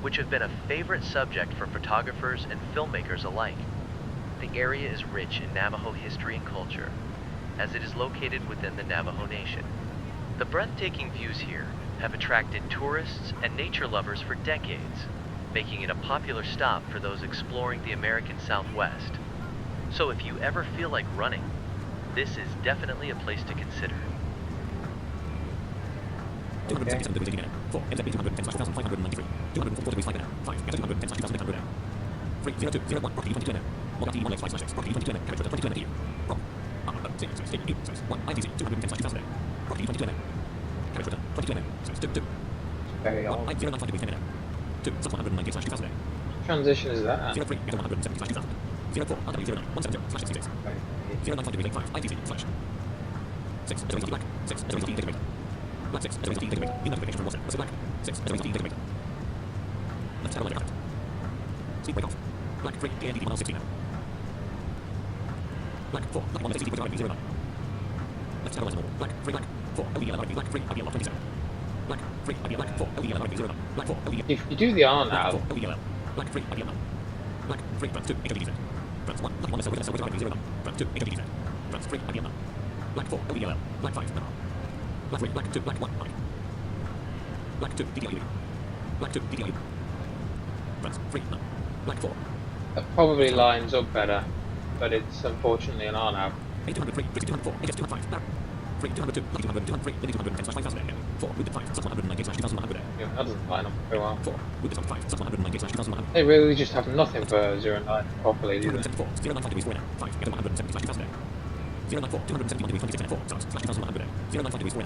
which have been a favorite subject for photographers and filmmakers alike. The area is rich in Navajo history and culture, as it is located within the Navajo Nation. The breathtaking views here have attracted tourists and nature lovers for decades, making it a popular stop for those exploring the American Southwest. So if you ever feel like running, this is definitely a place to consider. 277 degrees Vienna, 4, NZB 210/1593, 204 degrees 5 5, 210/1500, 3, 02, 01, Rocky 22, Mogati 1 legs 5/6, Rocky 22, carriage 22 here, Rock, 6, 6, 8, 8, 6, 1, ITC 210/2000, Rocky 22, carriage 22, 6, 2, 2, Very old. 095 degrees Vienna, 2, 190/2000, Transition is that? 03, 175,000, 04, RW 09, 170/66, 095 degrees 85, ITC, slash, 6, black, 6, decorator. Black 6, decorator. In navigation from WhatsApp, black, 6, decorator. Left arrow left. Speed break off. Black 3, KDEN 116. Black 4, black 1, SCD 09. Left arrow left. Black 3, black 4, LDL, black 3, IBL 27. Black 3, IBL, black 4, LDL, 09. Black 4, LDL. If you do the R Black now, 4, LDL. Black 3, IBL. Black 3, black 2, HWDZ. Black 1, black 1, SLW 09. Black 2, HWDZ. Black 3, IBL. Black 4, LDL. Black 5, Black 3, black 2, black 1, black 2, DDLU. Black 2, DDLU. Black 3, no. Black 4. that probably lines up better, but it's unfortunately an R now. 803, 204, HS 205, Barrett. 3, 202, 200, 203, 210/5000, 4, route 5, sub 190/2100. Yeah, that doesn't line up very well. 4, route 5, sub 190/2100. They really just have nothing for 09 properly, do they? 274, 095 degrees 4, 5, 170/5000. 094, 271 degrees 26, 4, /2100. 095 degrees 4,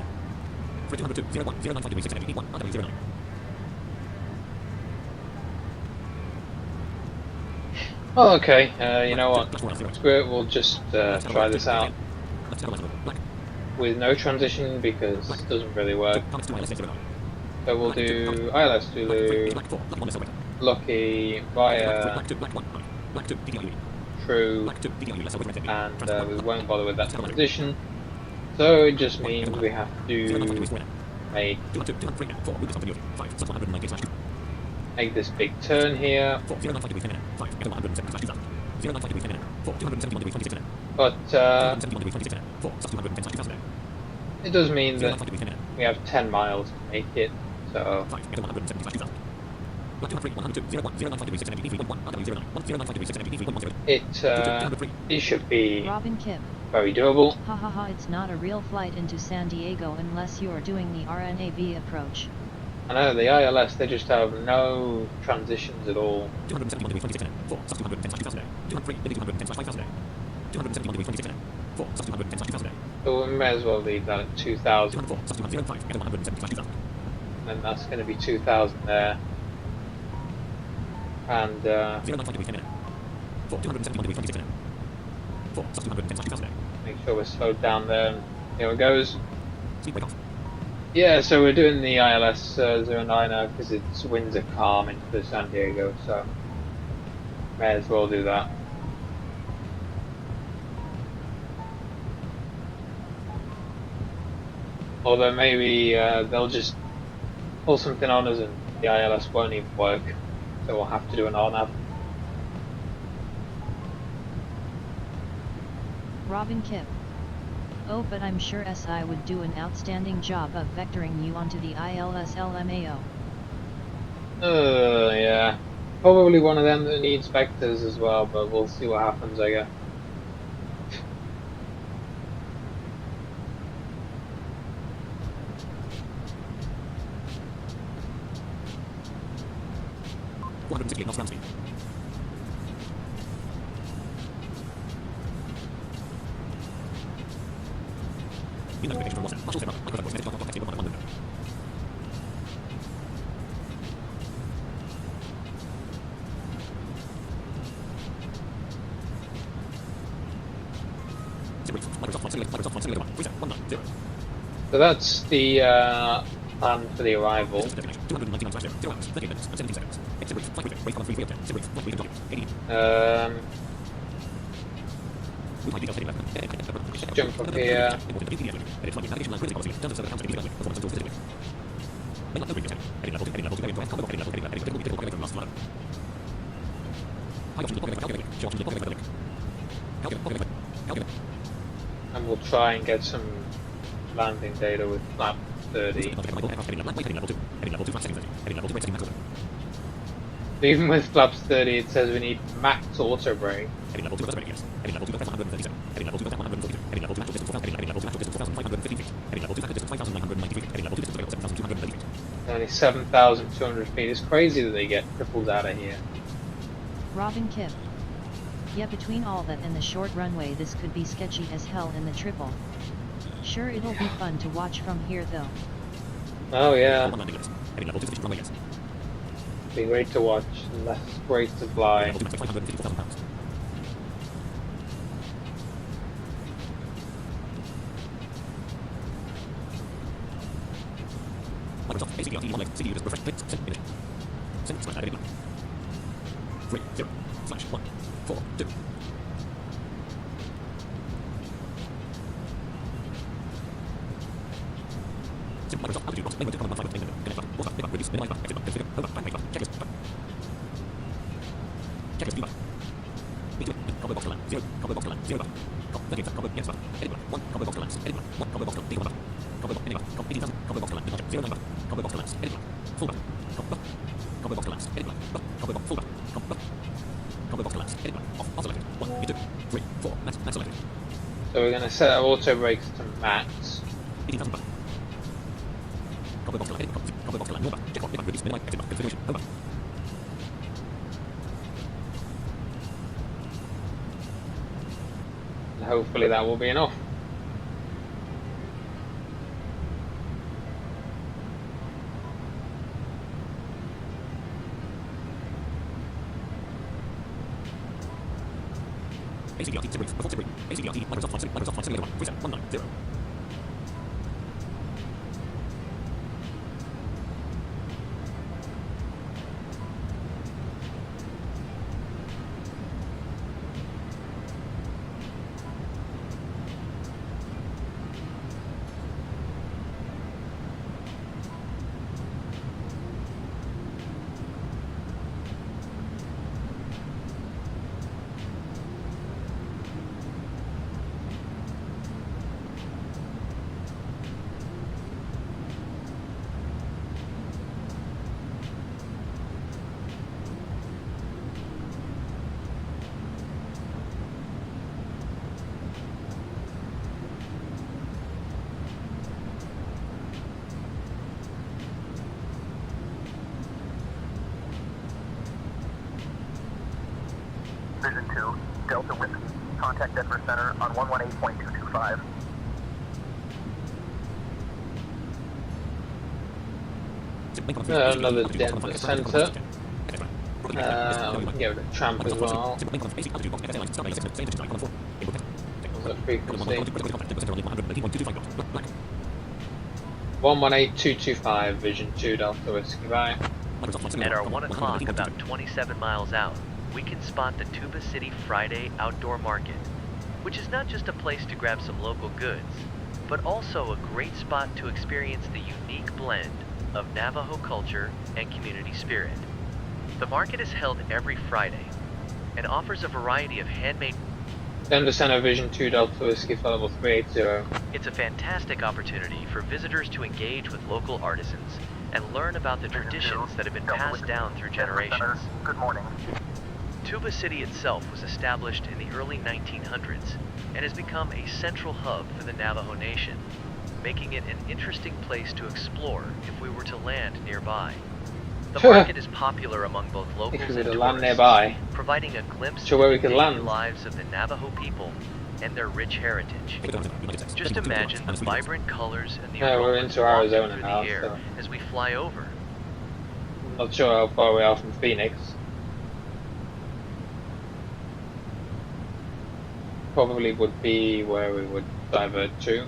3, 202, 01, 095 degrees 6, 1, RW 09. Oh, okay, you know what? Screw it, we'll just try this out with no transition because it doesn't really work. So we'll do ILS Zulu, Lucky, via True, and we won't bother with that transition. So it just means we have to make this big turn here. But it does mean that we have 10 miles to make it, so it should be Robin Kip. very doable. Hahaha, it's not a real flight into San Diego unless you're doing the RNAV approach. I know the ILS, they just have no transitions at all. 271 degrees 26, 4, sub 210/5000, 203, 210/5000, 271 degrees 26, 4, sub 210/5000, So we may as well leave that at 2,000, 204, sub 205, 175,000. and that's going to be 2,000 there. And 095 degrees 10 minute, 4, 271 degrees 26, 4, sub 210/5000. make sure we're slowed down there. And here it goes. Speed break off. Yeah, so we're doing the ILS 09 because its winds are calm into San Diego, so may as well do that. Although maybe they'll just pull something on us and the ILS won't even work, so we'll have to do an RNAV. Robin Kip. Oh, but I'm sure SI would do an outstanding job of vectoring you onto the ILS LMAO. Yeah. Probably one of them that needs vectors as well, but we'll see what happens, I guess. So that's the plan for the arrival. Just jump up here. And we'll try and get some landing data with flap 30. Even with flaps 30, it says we need max auto brake. Only 7,200 feet. It's crazy that they get cripples out of here. Robin Kip. Yeah, between all that and the short runway, this could be sketchy as hell in the triple. Sure, it'll be fun to watch from here though. Oh yeah. Be great to watch, less great to fly. So we're going to set our auto brakes to max. And hopefully that will be enough. Vision 2, Delta Whiskey, contact Denver Center on 118.225. Another Denver Center. We can get rid of Tramp as well. What's the frequency? 118.225, Vision 2, Delta Whiskey, bye. At our 1 o'clock, about 27 miles out, we can spot the Tuba City Friday Outdoor Market, which is not just a place to grab some local goods, but also a great spot to experience the unique blend of Navajo culture and community spirit. The market is held every Friday and offers a variety of handmade. Denver Center, Vision 2, Delta Whiskey, flight level 380. It's a fantastic opportunity for visitors to engage with local artisans and learn about the traditions that have been passed down through generations. Good morning. Tuba City itself was established in the early 1900s and has become a central hub for the Navajo Nation, making it an interesting place to explore if we were to land nearby. The market is popular among both locals and land tourists, nearby. providing a glimpse Sure where we into could the daily land. lives of the Navajo people and their rich heritage. Just imagine the vibrant colors and the Yeah, we're aromas into wafting Arizona through now, the air so as we fly over. I'm not sure how far we are from Phoenix. Probably would be where we would divert to.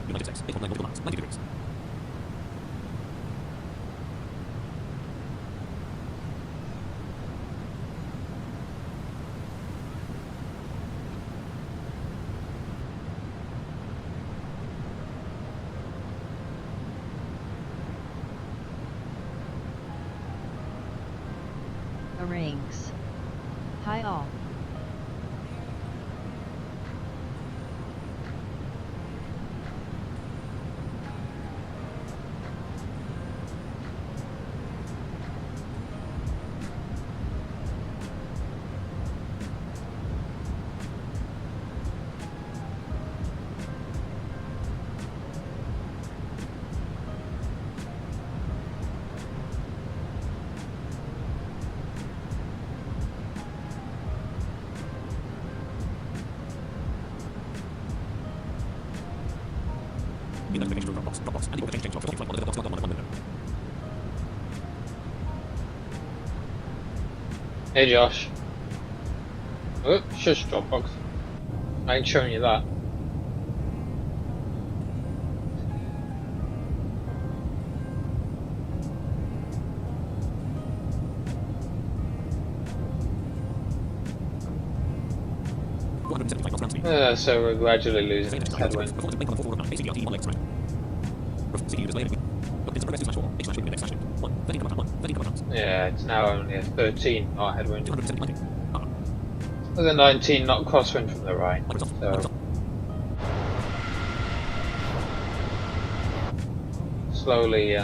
United States, 8.9 nautical miles, 90 degrees. Rings. Hi all. Identification to Dropbox, and the change of 1 minute. Hey Josh. Oh, shush Dropbox. I ain't showing you that. So we're gradually losing this headwind. Yeah, it's now only a 13 knot headwind. With a 19 knot crosswind from the right. So slowly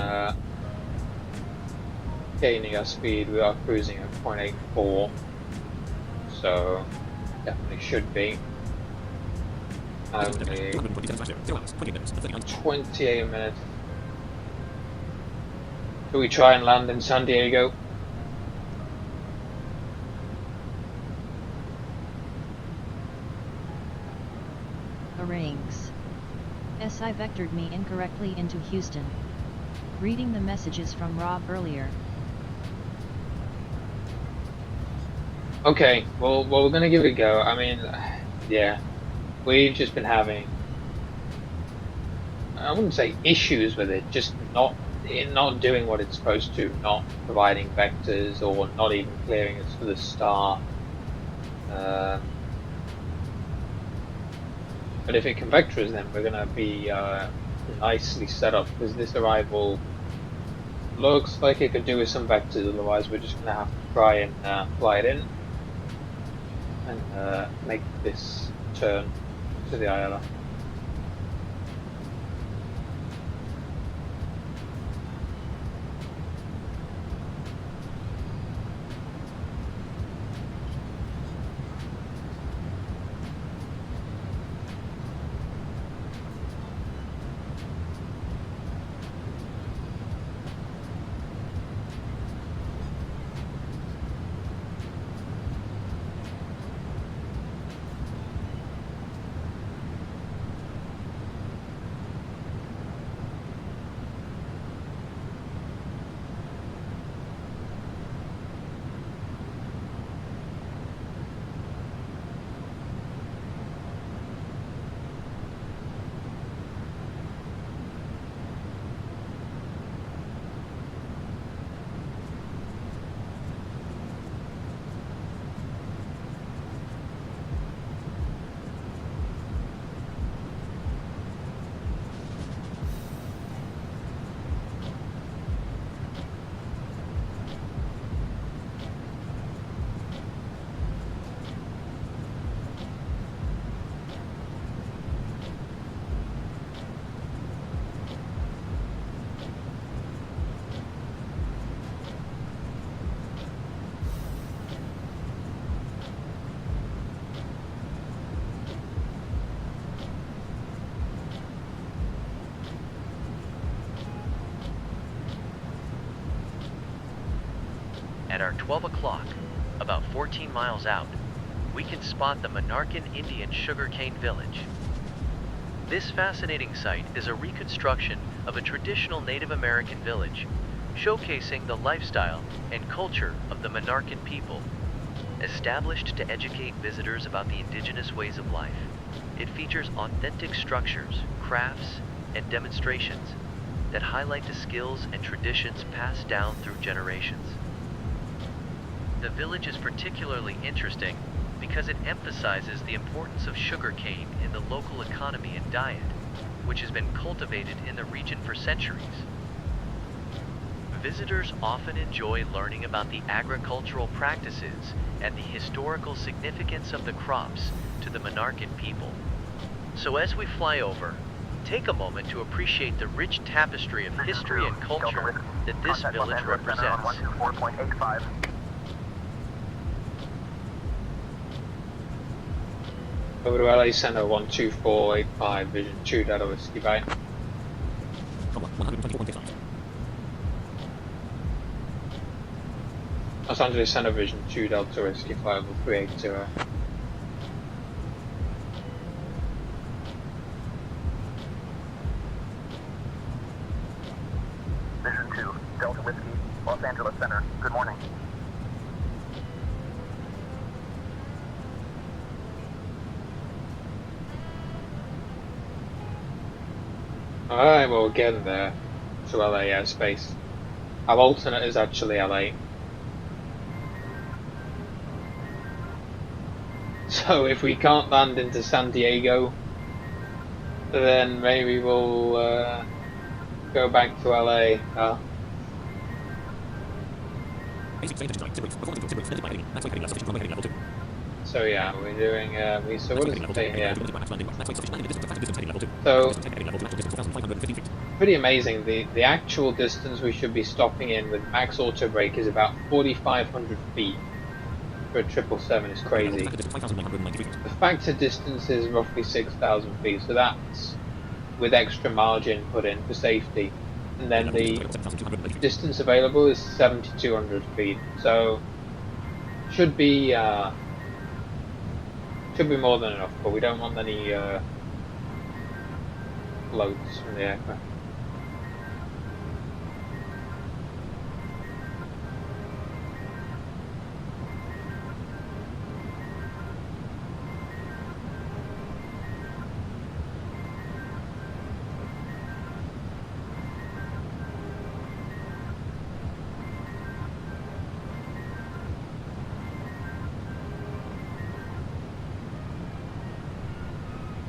gaining our speed. We are cruising at 0.84. So definitely should be. Only 28 minutes. Do we try and land in San Diego? Rings. SI vectored me incorrectly into Houston. Reading the messages from Rob earlier. Okay, well we're gonna give it a go. I mean, yeah. we've just been having, I wouldn't say issues with it, just not doing what it's supposed to, not providing vectors or not even clearing us for the star. But if it can vector us, then we're going to be nicely set up, because this arrival looks like it could do with some vectors. Otherwise we're just going to have to try and fly it in and make this turn to the ILR. At our 12 o'clock, about 14 miles out, we can spot the Monarchan Indian sugarcane village. This fascinating site is a reconstruction of a traditional Native American village, showcasing the lifestyle and culture of the Monarchan people. Established to educate visitors about the indigenous ways of life, it features authentic structures, crafts, and demonstrations that highlight the skills and traditions passed down through generations. The village is particularly interesting because it emphasizes the importance of sugarcane in the local economy and diet, which has been cultivated in the region for centuries. Visitors often enjoy learning about the agricultural practices and the historical significance of the crops to the Monarchan people. So as we fly over, take a moment to appreciate the rich tapestry of history and culture that this village represents. 124.85. Over to LA Center 12485, Vision 2, Delta Whiskey Bay. Los Angeles Center Vision 2, Delta Whiskey, flyable 380. Vision 2, Delta Whiskey, Los Angeles Center. Good morning. Alright, well we're getting there to LA airspace. Our alternate is actually LA. So if we can't land into San Diego, then maybe we'll go back to LA. So yeah, we're doing, so what does it say here? So, pretty amazing, the actual distance we should be stopping in with max auto brake is about 4,500 feet for a 777, it's crazy. The factor distance is roughly 6,000 feet, so that's with extra margin put in for safety. And then the distance available is 7,200 feet, so should be more than enough, but we don't want any floats from the aircraft.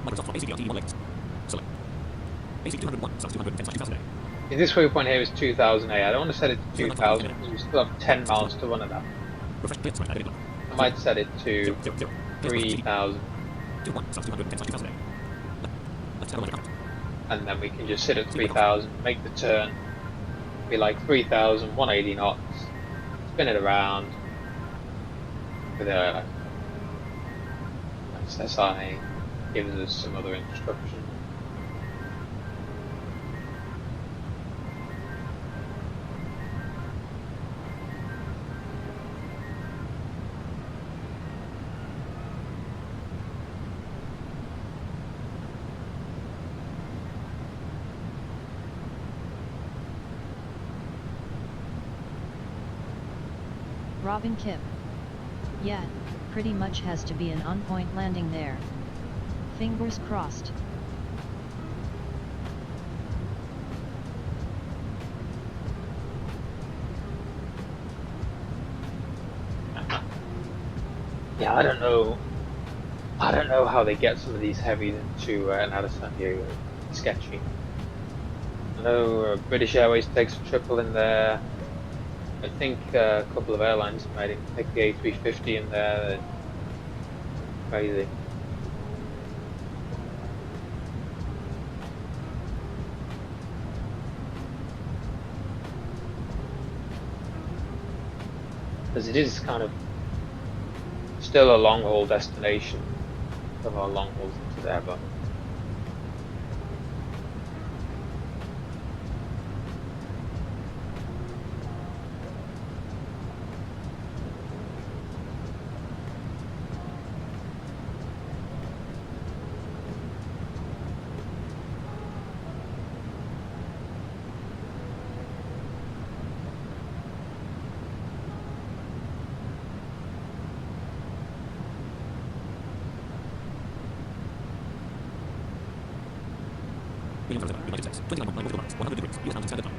Microsoft ACDRT 1 latest. Select. AC 201, subs 210 2008. This waypoint here is 2008. I don't want to set it to 2000 because we still have 10 miles to run at that. Refresh clear square. I might set it to 3000. 21, subs 210 2008. Let's have a look. And then we can just sit at 3000, make the turn, be like 3000, 180 knots, spin it around with a SI, gives us some other instructions. Robin Kip. Yeah, pretty much has to be an on-point landing there. Fingers crossed. Yeah, I don't know how they get some of these heavies into and out of San Diego. It's sketchy. I know British Airways takes a triple in there. I think a couple of airlines might take the A350 in there. Crazy. Because it is kind of still a long haul destination of our long hauls into there, but United States, 29 nautical miles, 100 degrees, US Mountain Standard Time.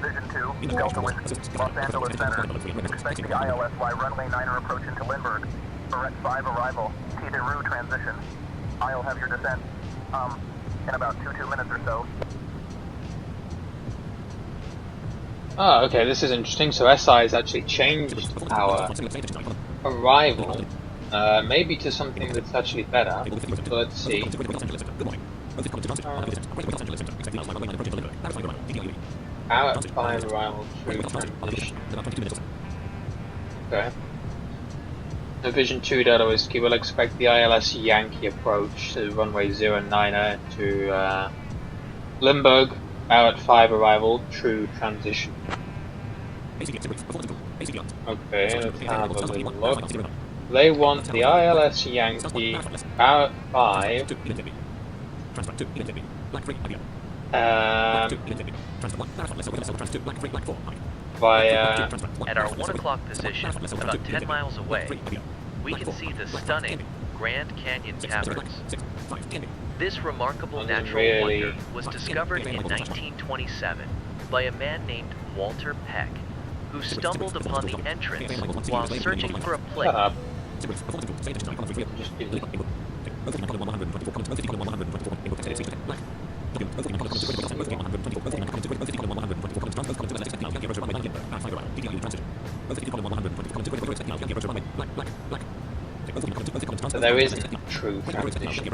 Vision 2, Delta Whiskey, Los Angeles Center. Expect the ILSY runway 9er approach into Lindbergh. Direct 5 arrival, T-Deru transition. I'll have your descent, in about 2 minutes or so. oh, okay, this is interesting. So SI has actually changed our arrival, maybe to something that's actually better. So let's see. Out at 5 arrival, true transition. Okay. Division 2 Delta Whiskey will expect the ILS Yankee approach to runway 09er to Limburg. Out at 5 arrival, true transition. Okay, let's have a little look. They want the ILS Yankee out at 5. Via At our 1 o'clock position, about 10 miles away, we can see the stunning Grand Canyon Caverns. This remarkable natural wonder was discovered in 1927 by a man named Walter Peck, who stumbled upon the entrance while searching for a plate. Just give me. So there isn't a true transition.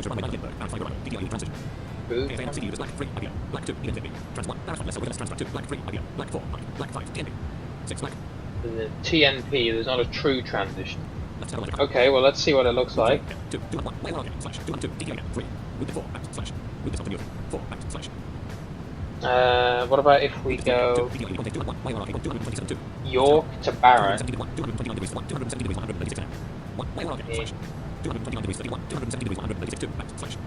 The TNP, there's not a true transition. Okay, well let's see what it looks like. What about if we go York to Barrett?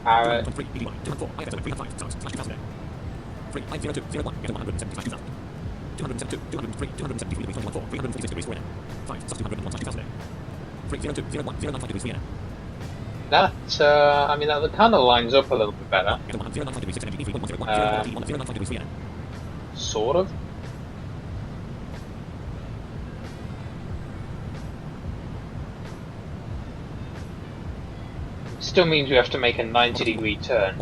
Barrett. That, I mean, that kind of lines up a little bit better. Sort of. Still means we have to make a 90-degree turn.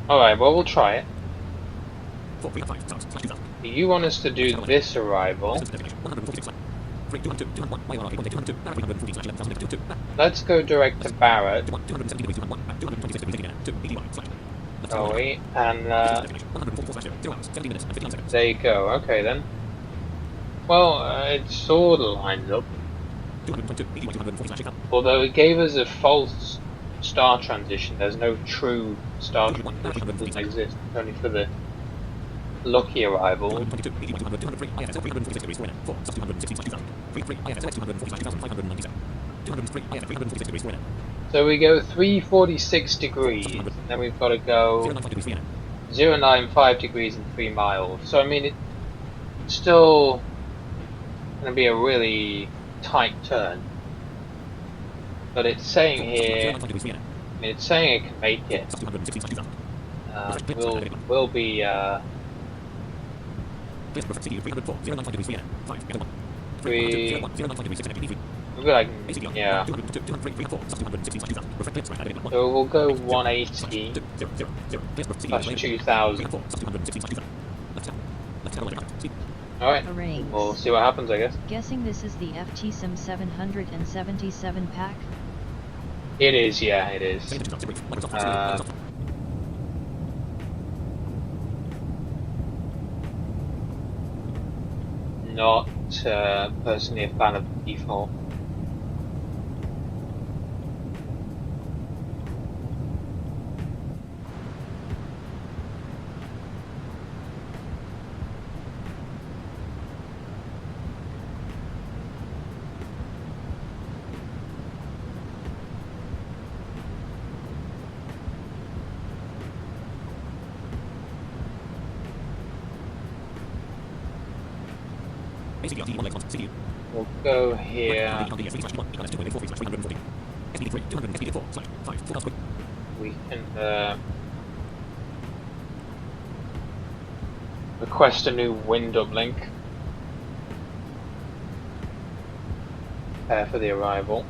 Alright, well we'll try it. You want us to do this arrival. Let's go direct to Barrett. Oh wait, and there you go, okay then. Well, it sort of lines up. Although it gave us a false star transition, there's no true star transition, it doesn't exist, only for the lucky arrival. So we go 346 degrees, and then we've got to go 095 degrees in 3 miles. So I mean, it's still going to be a really tight turn. But it's saying here, I mean, it's saying it can make it. We'll be like, yeah. So we'll go 180 plus 2000. Alright, we'll see what happens, I guess. Guessing this is the FTSIM 777 pack? It is, yeah, it is. Not personally a fan of the default. We'll go here. We can request a new wind uplink. Prepare for the arrival.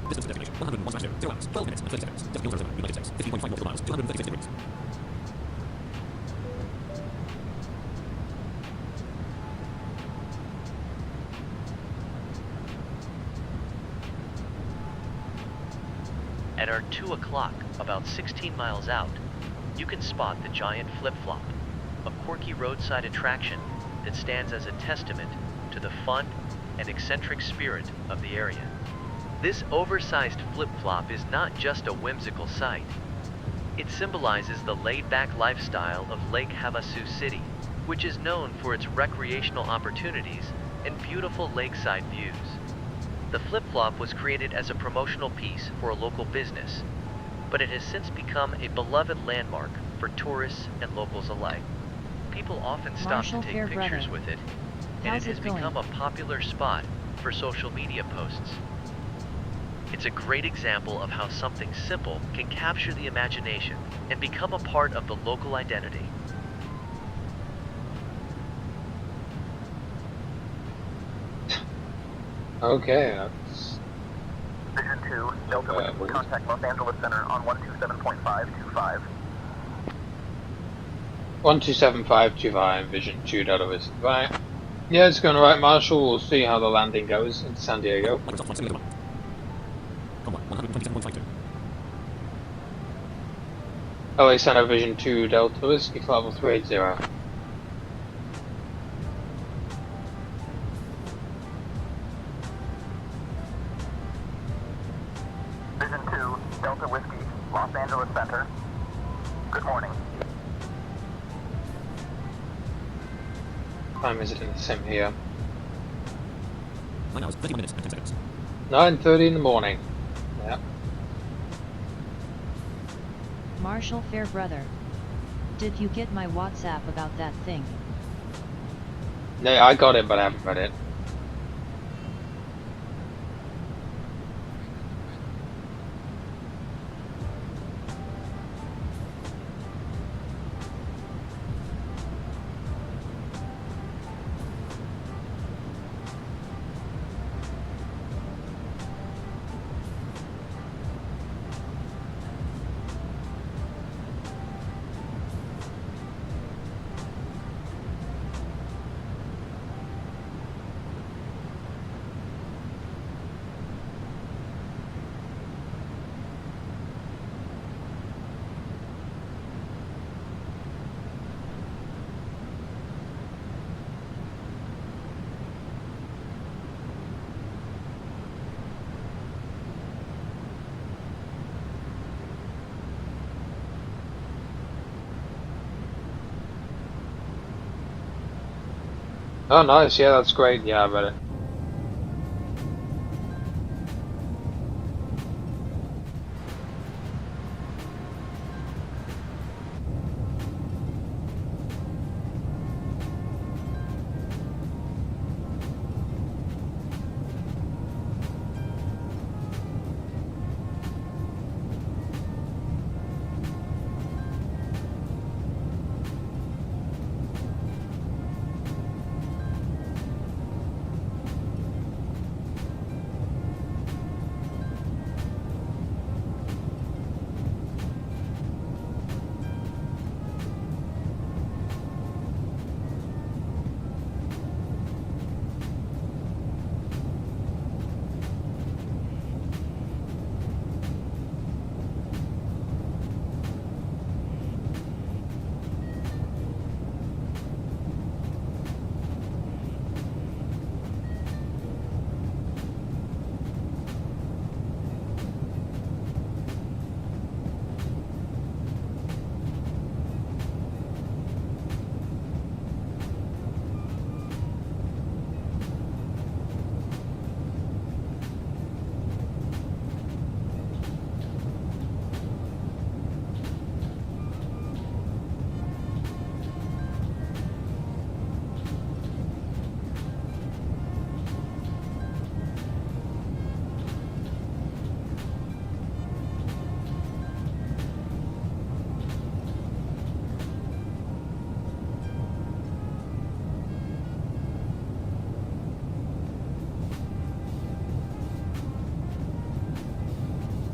Distance to destination 101/0. 0 hours, 12 minutes and 30 seconds. Destination 007, United States. 15.5 nautical miles, 236 degrees. At our 2 o'clock, about 16 miles out, you can spot the giant flip-flop, a quirky roadside attraction that stands as a testament to the fun and eccentric spirit of the area. This oversized flip-flop is not just a whimsical sight. It symbolizes the laid-back lifestyle of Lake Havasu City, which is known for its recreational opportunities and beautiful lakeside views. The flip-flop was created as a promotional piece for a local business, but it has since become a beloved landmark for tourists and locals alike. People often stop Marshall to take Fairbrother. pictures with it, and How's it has it going? become a popular spot for social media posts. It's a great example of how something simple can capture the imagination and become a part of the local identity. Okay, that's Vision 2, Delta Whiskey, contact Los Angeles Center on 127.525. 127.525, Vision 2 Delta Whiskey. Right. Yeah, it's going alright, Marshall. We'll see how the landing goes in San Diego. Microsoft Flight Simulator 1. Convoy 127.52. LA Center Vision 2 Delta Whiskey, flight level 380. Vision 2, Delta Whiskey, Los Angeles Center. Good morning. Time is it in the sim here? 9 hours, 31 minutes and 10 seconds. 9:30 in the morning. Yeah. Marshall Fairbrother. Did you get my WhatsApp about that thing? No, I got it, but I haven't read it. Oh, nice. Yeah, that's great. Yeah, I read it.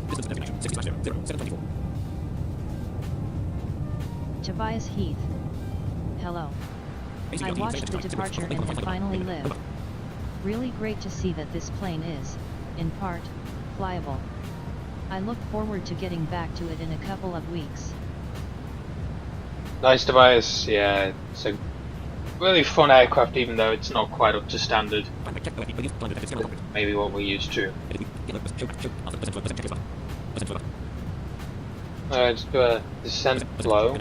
Distance destination 60/0, 724. Tobias Heath. Hello. I watched the departure and then finally lived. Really great to see that this plane is, in part, flyable. I look forward to getting back to it in a couple of weeks. Nice device, yeah, it's a really fun aircraft even though it's not quite up to standard. Maybe what we're used to. Let's do a descent flow.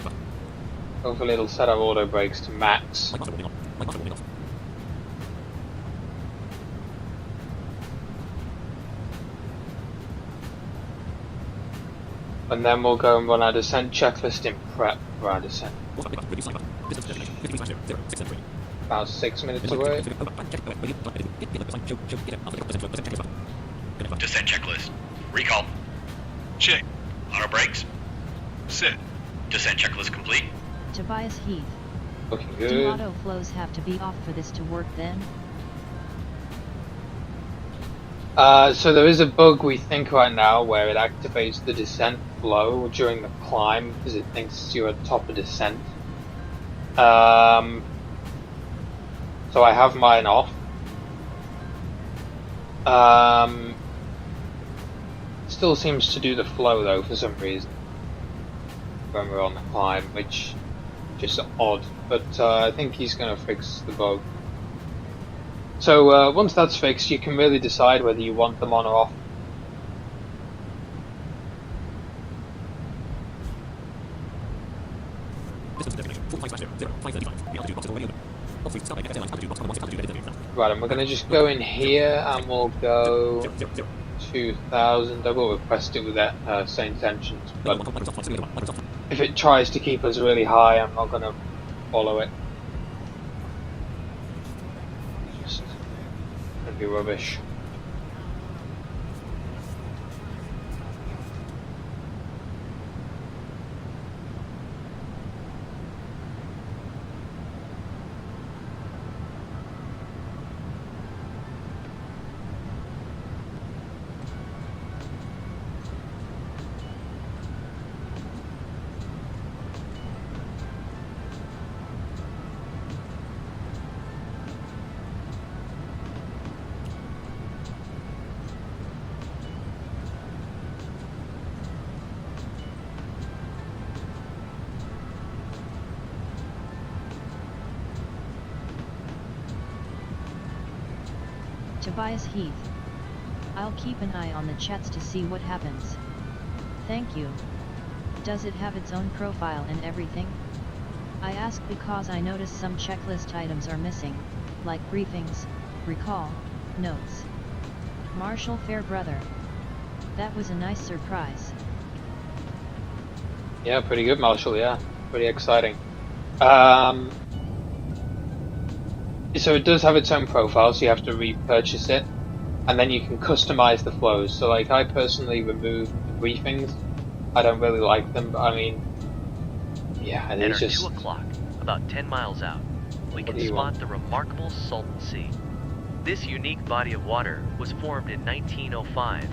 Hopefully it'll set our auto brakes to max. And then we'll go and run our descent checklist in prep for our descent. About 6 minutes away. Descent checklist. Recall. Check. Auto brakes. Set. Descent checklist complete. Tobias Heath. Looking Do good. auto flows have to be off for this to work then? So there is a bug we think right now where it activates the descent flow during the climb because it thinks you're at top of descent. So I have mine off. Still seems to do the flow though for some reason when we're on the climb, which is just odd. But I think he's going to fix the bug. So once that's fixed, you can really decide whether you want them on or off. Right, and we're going to just go in here and we'll go 2000. I will request it with that same intentions, but if it tries to keep us really high, I'm not going to follow it. Just going to be rubbish. Tobias Heath. I'll keep an eye on the chats to see what happens. Thank you. Does it have its own profile and everything? I ask because I notice some checklist items are missing, like briefings, recall, notes. Marshall Fairbrother. That was a nice surprise. Yeah, pretty good, Marshall, yeah. Pretty exciting. So it does have its own profile, so you have to repurchase it, and then you can customize the flows. So like I personally removed the briefings. I don't really like them, but I mean, yeah, and it's Enter just 2 o'clock, about 10 miles out. We can do you spot want? the remarkable Salton Sea. This unique body of water was formed in 1905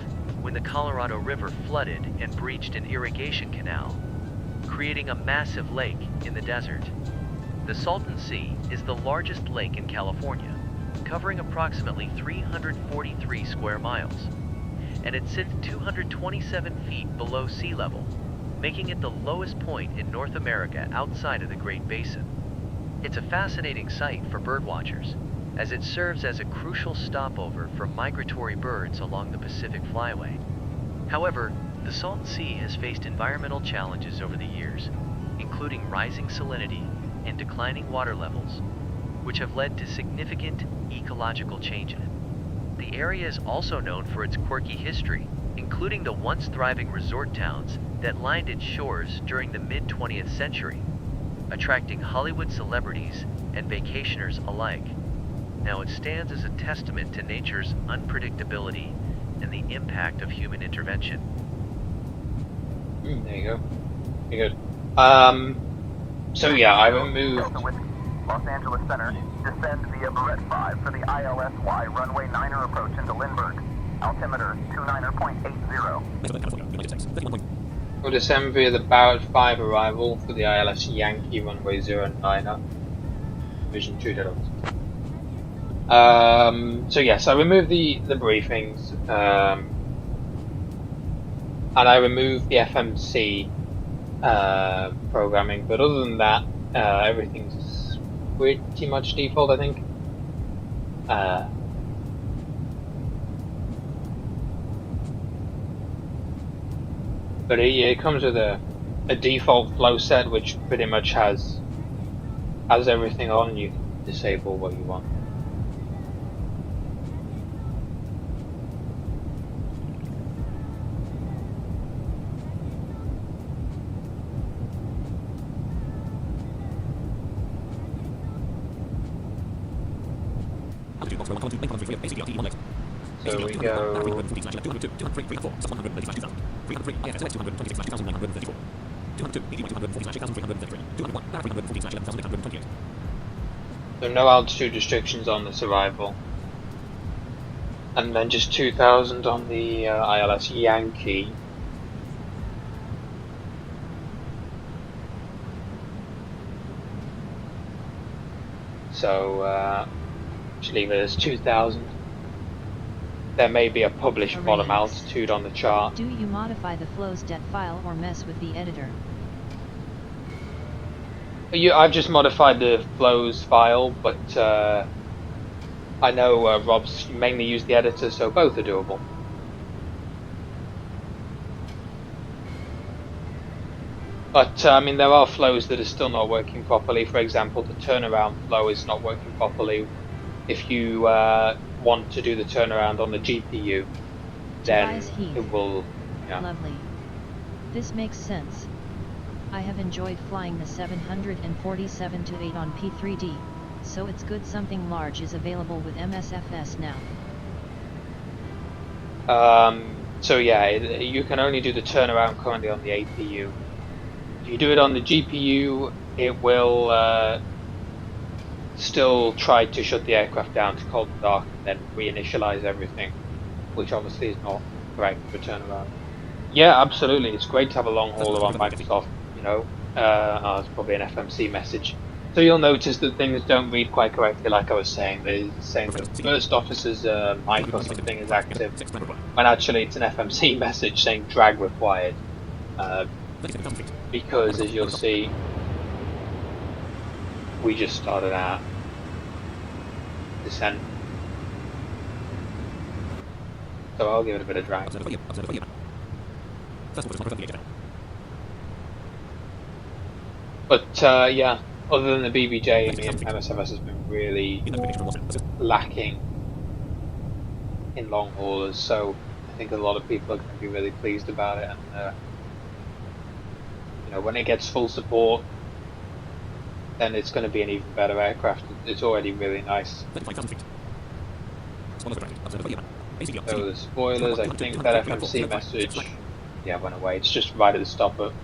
when the Colorado River flooded and breached an irrigation canal, creating a massive lake in the desert. The Salton Sea is the largest lake in California, covering approximately 343 square miles, and it sits 227 feet below sea level, making it the lowest point in North America outside of the Great Basin. It's a fascinating sight for birdwatchers, as it serves as a crucial stopover for migratory birds along the Pacific Flyway. However, the Salton Sea has faced environmental challenges over the years, including rising salinity and declining water levels, which have led to significant ecological change in it. The area is also known for its quirky history, including the once thriving resort towns that lined its shores during the mid-20th century, attracting Hollywood celebrities and vacationers alike. Now it stands as a testament to nature's unpredictability and the impact of human intervention. there you go. Pretty good. So yeah, I removed. Delta Whiskey, Los Angeles Center, descend via Barrett 5 for the ILSY runway 9er approach into Lindbergh. Altimeter 29.80. Mesa, California, United States. 31 point. We'll descend via the Barrett 5 arrival for the ILS Yankee runway 09er. Vision 2 deadlines. So yes, I removed the briefings, and I removed the FMC programming, but other than that, everything's pretty much default, I think. But it comes with a default flow set, which pretty much has everything on. You can disable what you want. So we go. So no altitude restrictions on this arrival, and then just 2,000 on the ILS Yankee. So just leave it as 2,000. There may be a published bottom altitude on the chart. Do you modify the flows.dat file or mess with the editor? I've just modified the flows file, but I know Rob's mainly used the editor, so both are doable. But I mean, there are flows that are still not working properly. For example, the turnaround flow is not working properly. If you want to do the turnaround on the GPU, then it will. Yeah. Lovely. This makes sense. I have enjoyed flying the 747-8 on P3D, so it's good something large is available with MSFS now. So yeah, you can only do the turnaround currently on the APU. If you do it on the GPU, it will still try to shut the aircraft down to cold and dark and then reinitialize everything, which obviously is not correct for turnaround. Yeah, absolutely. It's great to have a long hauler on Microsoft, you know. It's probably an FMC message. So you'll notice that things don't read quite correctly, like I was saying. They're saying that first officer's mic or something is active, when actually it's an FMC message saying drag required. Because, as you'll see, we just started our descent. So I'll give it a bit of drag. But yeah, other than the BBJ, I mean, MSFS has been really lacking in long haulers, so I think a lot of people are going to be really pleased about it. And you know, when it gets full support, then it's going to be an even better aircraft. It's already really nice. So the spoilers, I think that FMC message, yeah, went away. It's just right at the start of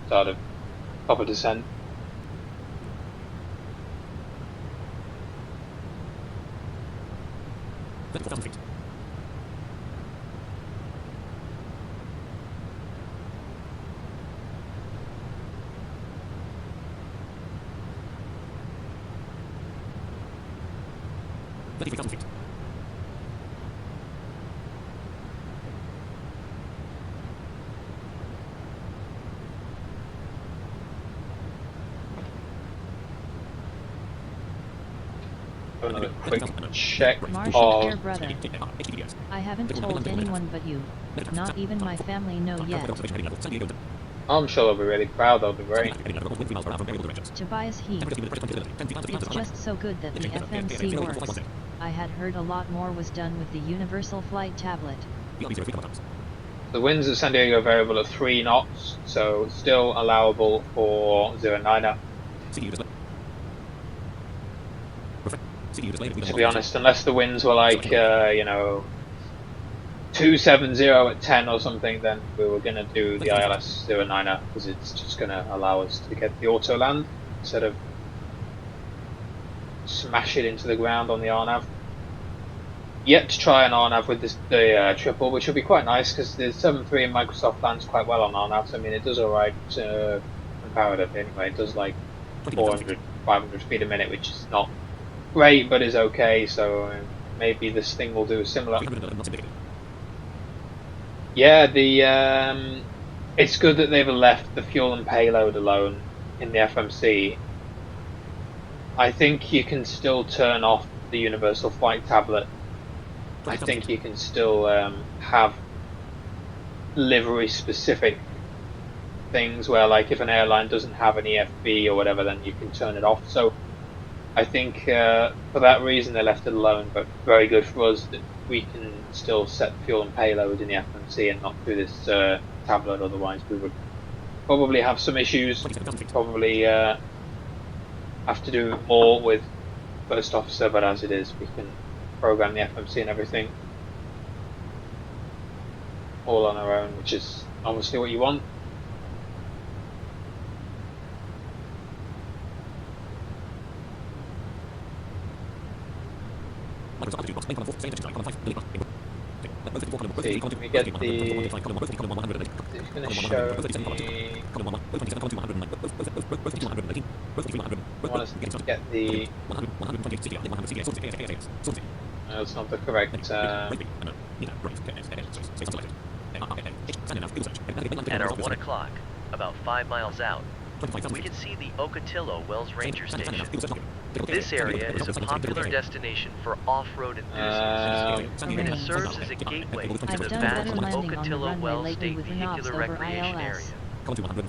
descent. Another quick check Martian Air Brother. I haven't told anyone but you. Not even my family know yet. I'm sure they'll be really proud, they'll be great. Tobias Heath. It's just so good that the FMC works. I had heard a lot more was done with the Universal Flight Tablet. The winds at San Diego are variable at 3 knots, so still allowable for 09er. To be honest, unless the winds were like, you know, 270 at 10 or something, then we were going to do the ILS 09er, because it's just going to allow us to get the auto land instead of smash it into the ground on the RNAV. yet to try an RNAV with the triple, which would be quite nice because the 7.3 in Microsoft lands quite well on RNAVs. I mean, it does alright comparatively anyway. It does like 400, 500 feet a minute, which is not great, but is okay. So maybe this thing will do similar. Yeah, it's good that they've left the fuel and payload alone in the FMC. I think you can still turn off the Universal Flight Tablet. I think you can still have livery-specific things where, like, if an airline doesn't have an EFB or whatever, then you can turn it off. So I think for that reason they left it alone, but very good for us that we can still set fuel and payload in the FMC and not through this tablet. Otherwise we would probably have some issues, probably have to do more with first officer, but as it is, we can program the FMC and everything all on our own, which is obviously what you want. See, can we get the... It's going to show the... I want us to get the... No, it's not the correct... At our 1 o'clock, about 5 miles out, we can see the Ocotillo Wells Ranger Station. This area is a popular destination for off-road enthusiasts, and it serves as a gateway to the vast Ocotillo Wells State Vehicular Recreation Area.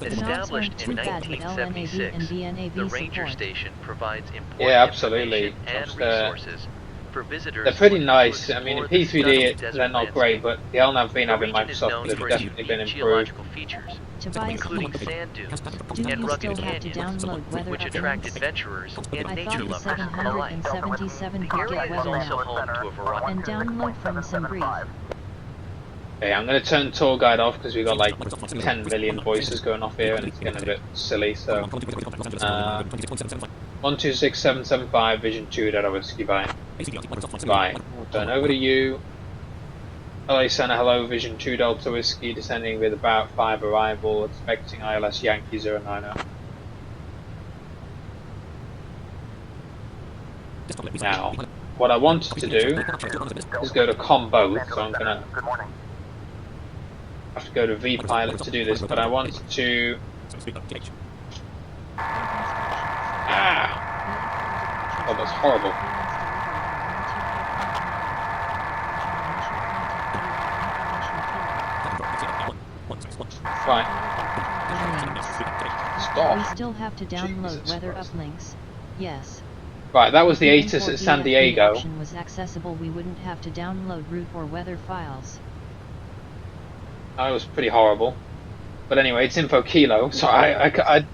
Established in 1976, the Ranger Station provides important information and resources for visitors. They're pretty nice. I mean, in P3D they're not great, but the LNAV VNAV in Microsoft have definitely been improved. Including sand dunes and rugged canyons, which attract adventurers and nature lovers alike. The area is also home to a variety. And download from some brief. Okay, I'm going to turn tour guide off because we've got like 10 million voices going off here and it's getting a bit silly. So 126775 Vision 2 Delta Whiskey bye. Bye. We'll turn over to you. LA Center, hello, Vision 2 Delta Whiskey, descending with about 5 arrival, expecting ILS Yankee 090. Now, what I wanted to do is go to com both, so I'm gonna have to go to vPilot to do this, but I wanted to... Ah! Oh, that's horrible. Right. Stop. We still have to download weather uplinks. Yes. Right, that was the ATIS at San Diego. If the option was accessible, we wouldn't have to download route or weather files. That was pretty horrible. But anyway, it's info kilo. So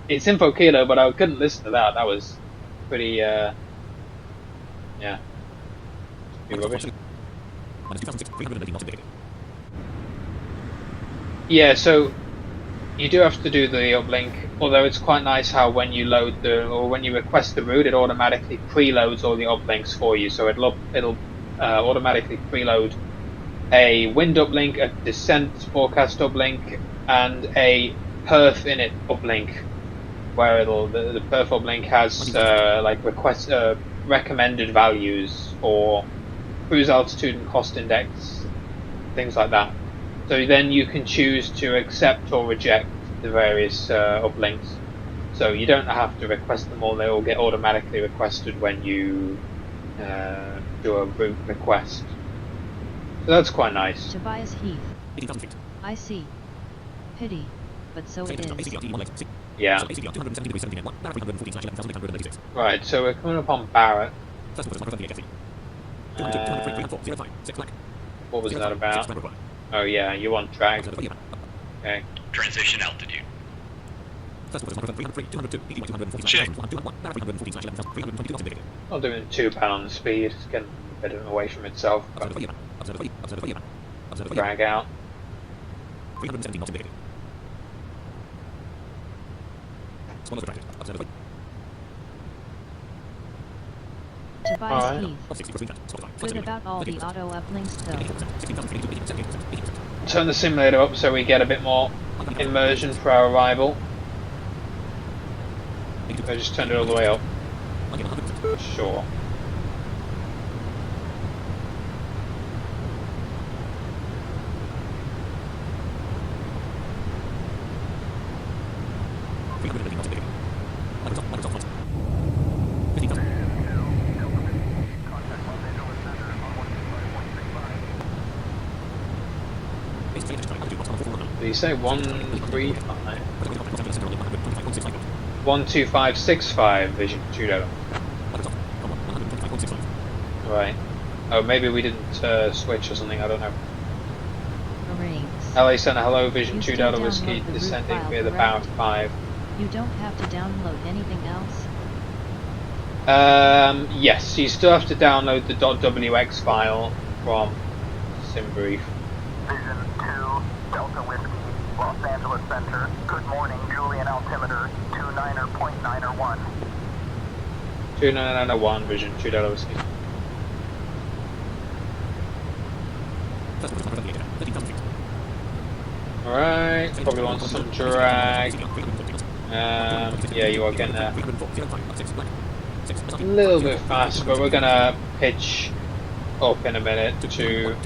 it's info kilo, but I couldn't listen to that. That was pretty, yeah. Pretty rubbish. Yeah, so you do have to do the uplink, although it's quite nice how when you load or when you request the route, it automatically preloads all the uplinks for you. So it'll automatically preload a wind uplink, a descent forecast uplink, and a perf init uplink, where the perf uplink has like recommended values for cruise altitude and cost index, things like that. So then you can choose to accept or reject the various uplinks. So you don't have to request them all, they all get automatically requested when you do a route request. So that's quite nice. Tobias Heath. I see. Pity, but so it is. Yeah. Right, so we're coming up on Barrett. What was that about? Oh yeah, you want drag. Okay. Transition altitude. Check. Not doing too bad on the speed, it's getting a bit away from itself. Drag out. Advise Alright. Heath. Good about all the auto uplinks though. Turn the simulator up so we get a bit more immersion for our arrival. I just turned it all the way up. Sure. Did you say 135? 12565 Vision 2 Delta. Right. Oh, maybe we didn't switch or something, I don't know. Marines. LA Center, hello, Vision You 2 still Delta Whiskey, download the root descending file, with correct? about 5. You don't have to download anything else? Yes, you still have to download the .wx file from SimBrief. Vision 2, Delta Whiskey, Los Angeles Center. Good morning, Julian altimeter 29.901. 29901 Vision 2 Delta Whiskey. Alright, probably want some drag. Yeah, you are getting there. A little bit fast, but we're gonna pitch up in a minute to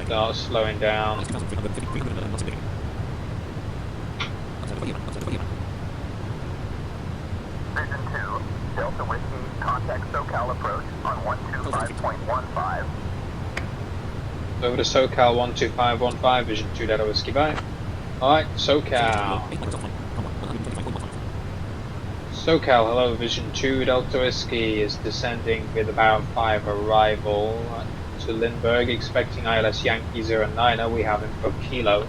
start slowing down. Vision 2, Delta Whiskey, contact SoCal approach on 125.15. Over to SoCal 12515, Vision 2 Delta Whiskey, bye. Alright, SoCal. SoCal, hello, Vision 2 Delta Whiskey is descending with about 5 arrival to Lindbergh, expecting ILS Yankee 09er, we have him for Kilo.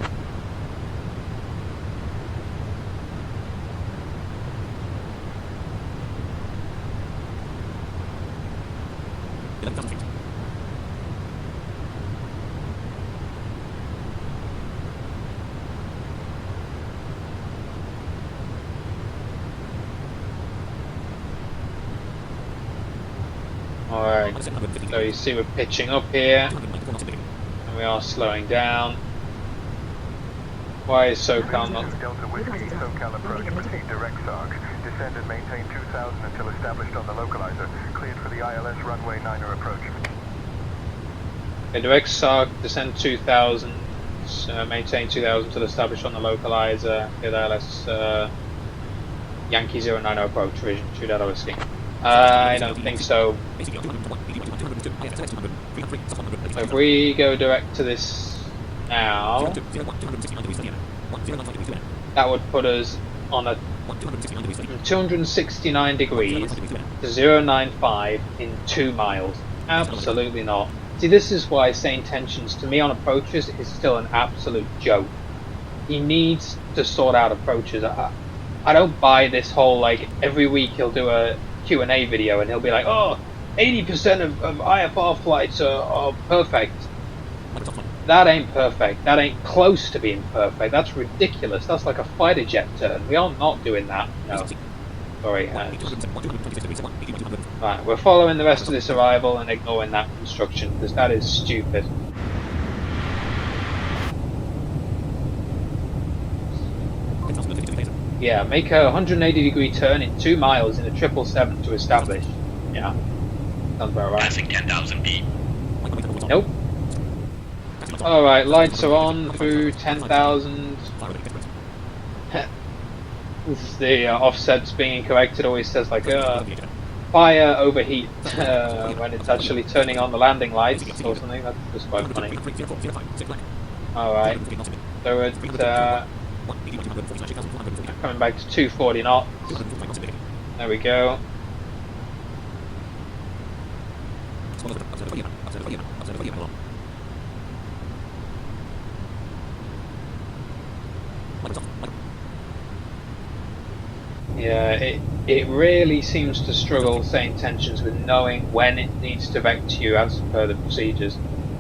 Alright, so you see we're pitching up here, and we are slowing down. Why is SoCal not... Delta Whiskey, SoCal approach, proceed direct SARC. Descend and maintain 2000 until established on the localizer. Cleared for the ILS runway 9er approach. Okay, direct SARC, descend 2000, maintain 2000 until established on the localizer, with ILS Yankee 09er approach, Vision 2 Delta Whiskey. I don't think so. If we go direct to this now, that would put us on a 269 degrees to 095 in 2 miles. Absolutely not. See, this is why saying tensions to me on approaches is still an absolute joke. He needs to sort out approaches. I don't buy this whole, like, every week he'll do a Q&A video and he'll be like, oh, 80% of IFR flights are perfect. That ain't perfect. That ain't close to being perfect. That's ridiculous. That's like a fighter jet turn. We are not doing that. No. Sorry. Right, we're following the rest of this arrival and ignoring that construction because that is stupid. Yeah, make a 180 degree turn in 2 miles in a 777 to establish. Yeah, sounds about right. Passing 10,000 feet. Nope. Alright, lights are on through 10,000. This is the offsets being incorrect. It always says like fire overheat when it's actually turning on the landing lights or something. That's just quite funny. Alright, so it's coming back to 240 knots. There we go. Yeah, it really seems to struggle setting tensions with knowing when it needs to vector you as per the procedures.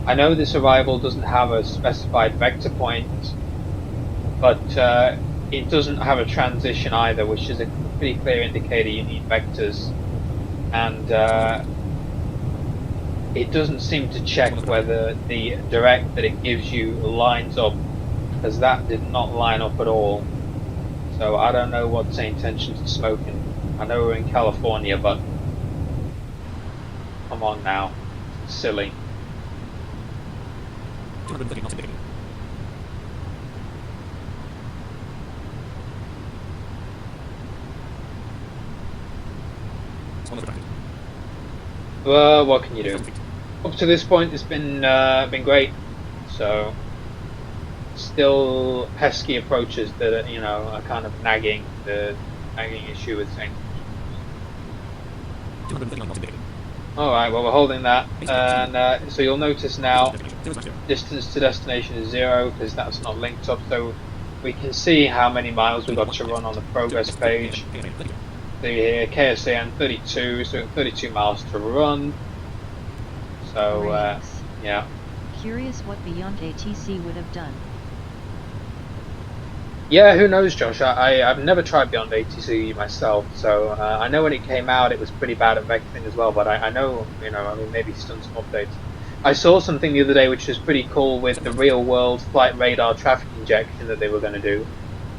I know this arrival doesn't have a specified vector point, but it doesn't have a transition either, which is a pretty clear indicator you need vectors and it doesn't seem to check whether the direct that it gives you lines up, because that did not line up at all. So I don't know what's the intentions of smoking. I know we're in California, but come on now, it's silly. Well, what can you do? Up to this point, it's been great. So, still pesky approaches that are, are kind of nagging the issue with things. All right, well we're holding that, and so you'll notice now distance to destination is 0 because that's not linked up. So we can see how many miles we've got to run on the progress page. See here, KSAN 32, so 32 miles to run. So, yeah. Curious what Beyond ATC would have done. Yeah, who knows, Josh? I've never tried Beyond ATC myself, so I know when it came out it was pretty bad at vectoring as well, but I know, maybe it's done some updates. I saw something the other day which was pretty cool with the real-world flight radar traffic injection that they were going to do.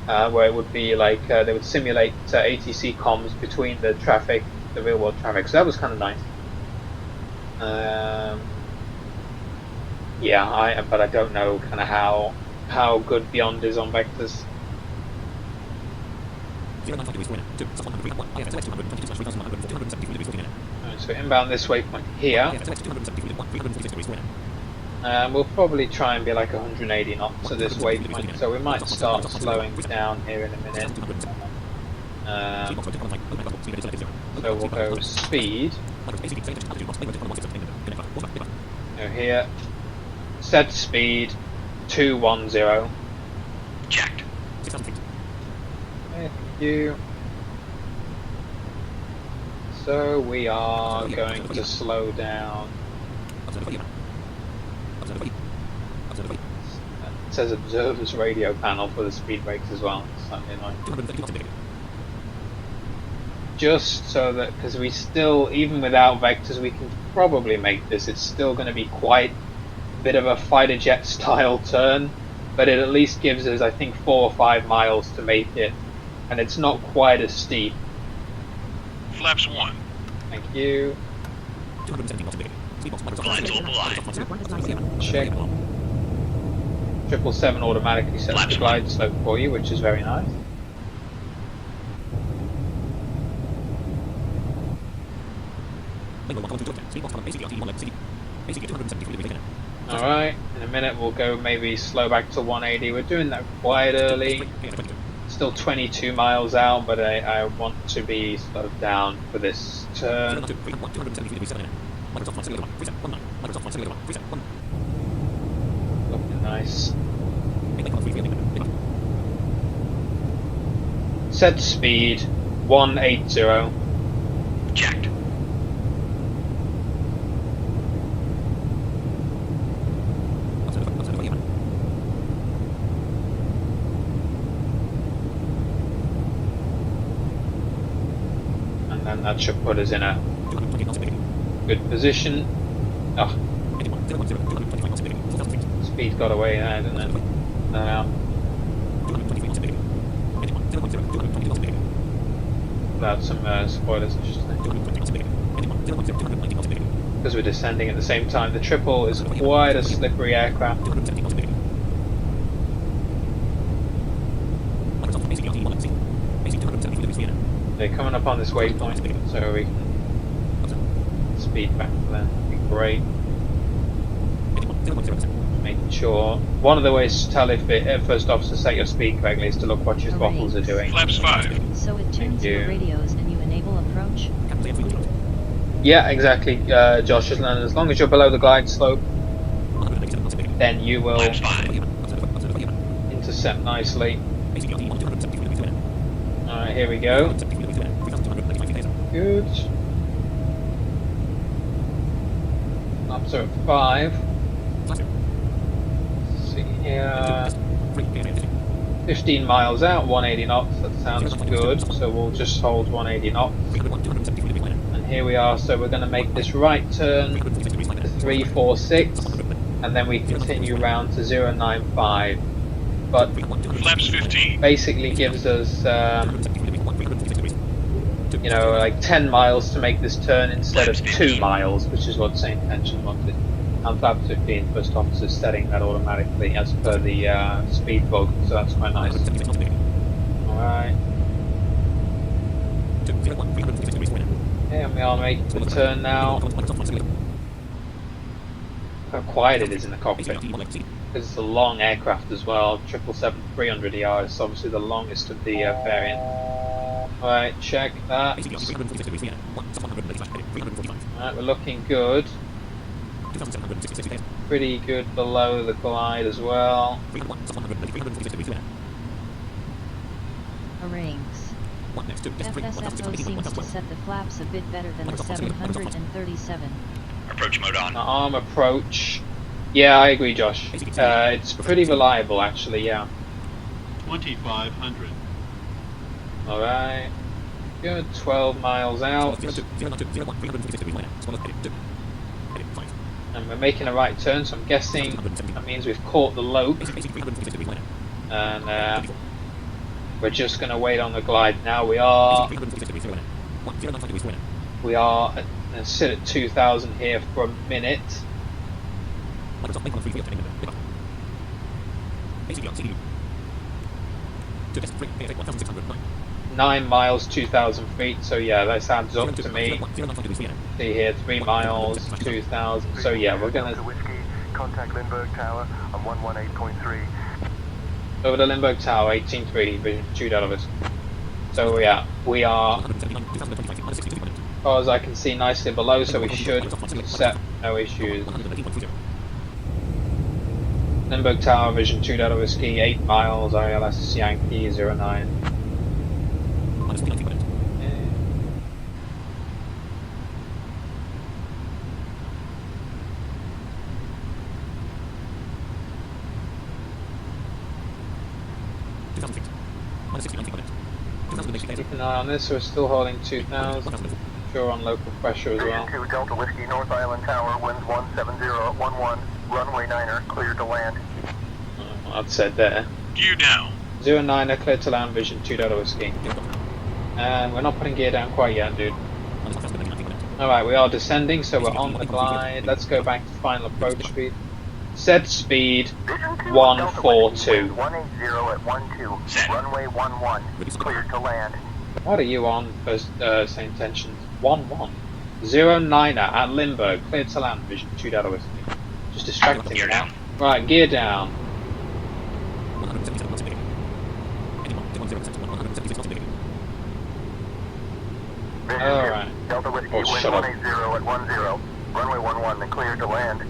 Where it would be like they would simulate ATC comms between the traffic, the real world traffic. So that was kind of nice. Yeah, but I don't know kind of how good Beyond is on vectors. Right, so inbound this waypoint here. We'll probably try and be like 180 knots at this waypoint, so we might start slowing down here in a minute. So we'll go speed. Go here. Set speed 210. Checked. Thank you. So we are going to slow down. It says observer's radio panel for the speed brakes as well. Slightly annoying. Just so that, because we still, even without vectors, we can probably make this. It's still going to be quite a bit of a fighter jet style turn, but it at least gives us, I think, 4 or 5 miles to make it, and it's not quite as steep. Flaps 1. Thank you. Check. 777 automatically sets the glide slope for you, which is very nice. Alright, in a minute we'll go maybe slow back to 180. We're doing that quite early. Still 22 miles out, but I want to be slowed down for this turn. Looking nice. Set speed 180. Checked. And then that should put us in a good position. Oh. Speed got away there, didn't it? Without some spoilers, I should say. Because we're descending at the same time. The triple is quite a slippery aircraft. They're coming up on this waypoint, so we can speed back to them. That'd be great. Making sure. One of the ways to tell if first officer set your speed correctly is to look what your throttles are doing. Flaps 5. So it tunes your radios and you enable approach? Yeah, exactly, Josh. As long as you're below the glide slope, then you will intercept nicely. Alright, here we go. Good. Up to 5. Let's see here. 15 miles out, 180 knots. That sounds good. So we'll just hold 180 knots. And here we are. So we're going to make this right turn to 346, and then we continue round to 095. But Flaps 15. basically gives us, you know, like 10 miles to make this turn instead of 2 miles, which is what St. Tension wanted. And flaps 15, first officer's setting that automatically as per the speed book, so that's quite nice. Alright. Okay, and we are making the turn now. How quiet it is in the cockpit. Because it's a long aircraft as well. 777-300ER is obviously the longest of the variant. Alright, check that. Alright, we're looking good. Pretty good below the glide as well. Rings. FSFO seems to set the flaps a bit better than the 737. Approach mode on. Arm approach. Yeah, I agree, Josh. It's pretty reliable, actually, yeah. 2500. Alright. Good, 12 miles out. And we're making a right turn, so I'm guessing that means we've caught the lope. And we're just going to wait on the glide now. We are sit at 2000 here for a minute. 9 miles, 2,000 feet, so yeah, that adds up to me. See here, 3 miles, 2,000, so yeah, we're gonna... Contact Lindbergh Tower on 118.3. Over to Lindbergh Tower, 18.3, vision 2 Delawis. So yeah, we are, as far as I can see, nicely below, so we should set no issues. Lindbergh Tower, vision 2 Delta Whiskey, 8 miles, ILS Yankee 09. Keep an eye on this, so we're still holding 2,000. Sure on local pressure as well. 2 Delta Whiskey, North Island Tower, winds 170 at 11, runway 9er, cleared to land. I'd said there. Gear down. 09er, clear to land, vision 2 Delta Whiskey. And we're not putting gear down quite yet, dude. Alright, we are descending, so we're on the glide. Let's go back to final approach speed. Set speed 142. 180 at 12, runway 11, cleared to land. What are you on for St. Tensions? 11. 09er at Lindbergh, cleared to land, vision 2 Delta Whiskey. Just distracting me now. Right, gear down. Alright. Delta Whiskey, Oh, wind shut up. 180 at 10, runway 11, cleared to land.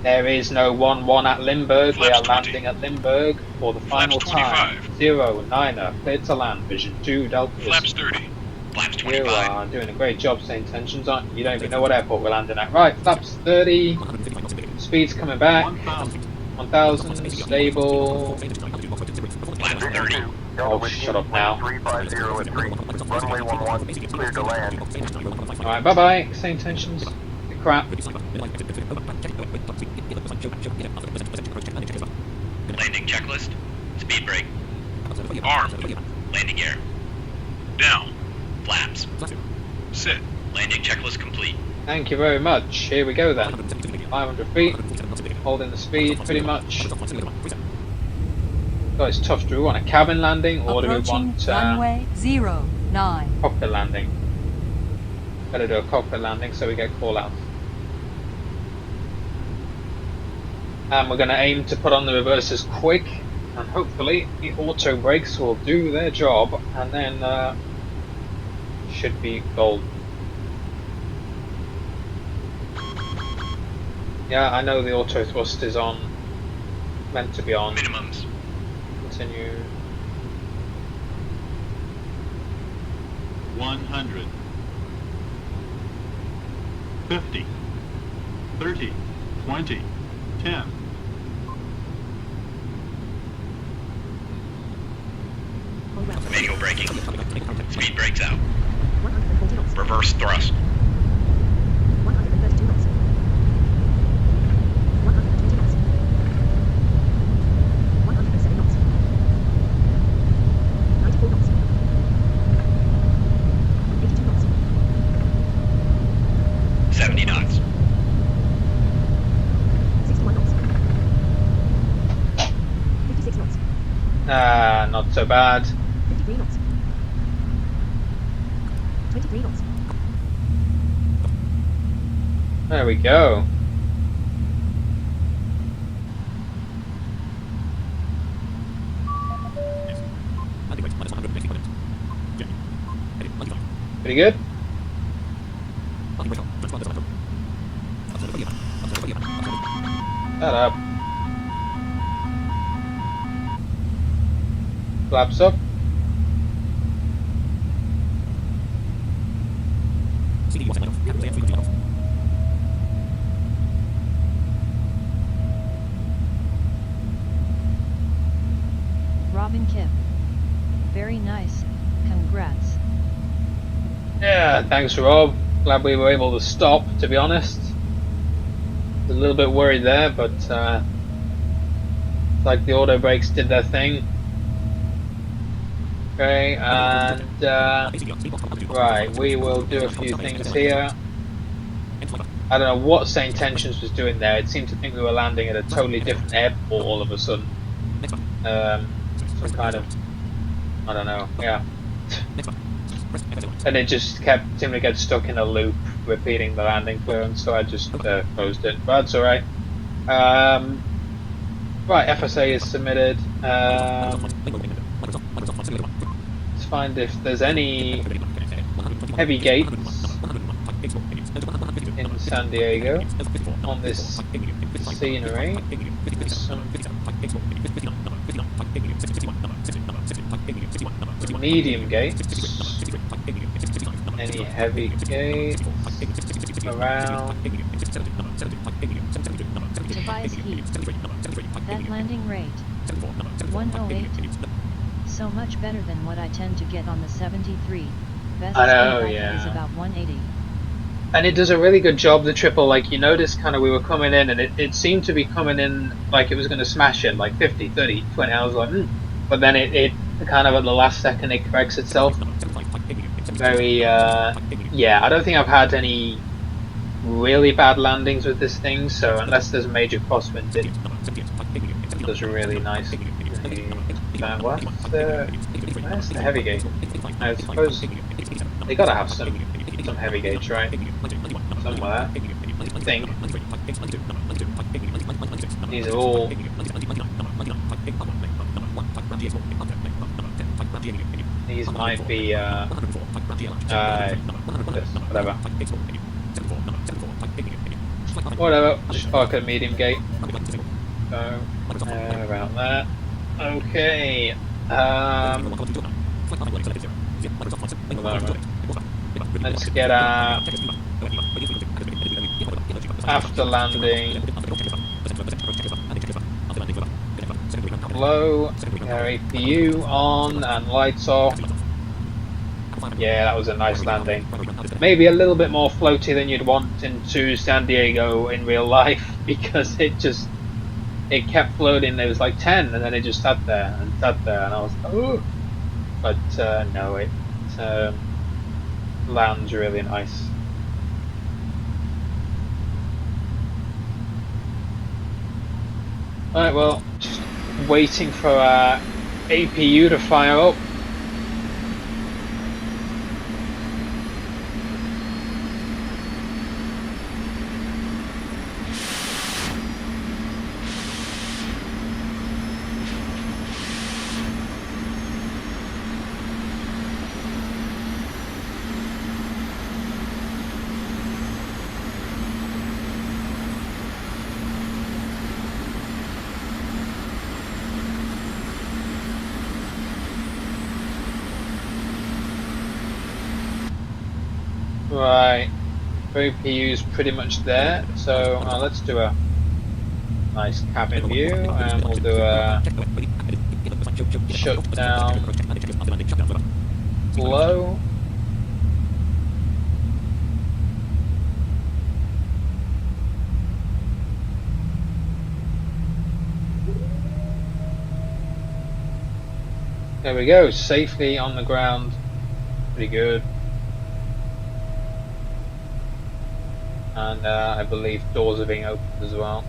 There is no 1-1 at Lindbergh. We are Flaps 20. landing at Lindbergh for the final time. 09er, cleared to land, vision 2 Delta Whiskey. Flaps 30. Flaps You 25. are doing a great job, St. Tensions, aren't you? You don't even know what airport we're landing at. Right, flaps 30. Speed's coming back. 1,000, stable. Flaps 30. Oh, shut up now. 350 at 3, runway 11, cleared to land. Alright, bye bye, St. Tensions. The crap. Landing checklist. Speed brake. Arm. Landing gear. Down. Flaps. Sit. Landing checklist complete. Thank you very much. Here we go then. 500 feet. Holding the speed pretty much. God, it's tough. Do we want a cabin landing or do we Approaching want runway 09. cockpit landing? Better do a cockpit landing so we get call outs. And we're going to aim to put on the reversers quick, and hopefully the auto brakes will do their job, and then should be gold. Yeah, I know the auto thrust is on, meant to be on. Minimums. Continue. 100. 50. 30. 20. 10. Manual braking. Speed brakes out. Reverse thrust. Not so bad. 23 knots. 23 knots. There we go. Pretty good. Shut up. Flaps up. Robin Kip. Very nice. Congrats. Yeah, thanks Rob. Glad we were able to stop, to be honest. Was a little bit worried there, but it's like the auto brakes did their thing. Okay, and right, we will do a few things here. I don't know what St. Tensions was doing there. It seemed to think we were landing at a totally different airport all of a sudden. Some kind of, I don't know, yeah. And it just seemed to get stuck in a loop, repeating the landing clearance, so I just closed it. But that's alright. Right, FSA is submitted. Let's find if there's any heavy gates in San Diego on this scenery. Some medium gates. Any heavy gates around? Device heat. That landing rate. 108. So much better than what I tend to get on the 73. Best I know, speed I yeah. get is about 180. And it does a really good job, the triple. Like, you notice kind of we were coming in and it seemed to be coming in like it was going to smash it, like 50, 30, 20. I was like, But then it kind of at the last second it corrects itself. Very, yeah, I don't think I've had any really bad landings with this thing, so unless there's major crosswind, it does really nice. Where's the heavy gate? I suppose they gotta have some heavy gates, right? Somewhere, I think. These are all. These might be. Whatever. Whatever. Just park at medium gate. So around that. Okay. Let's get our after landing low, our APU on and lights off. Yeah, that was a nice landing. Maybe a little bit more floaty than you'd want into San Diego in real life, because it kept floating. There was like 10 and then it just sat there and I was like, oh. But no, it lands really nice. Alright, well, just waiting for our APU to fire up. Right, APU is pretty much there, so let's do a nice cabin view, and we'll do a shutdown low. There we go, safely on the ground, pretty good. And I believe doors are being opened as well.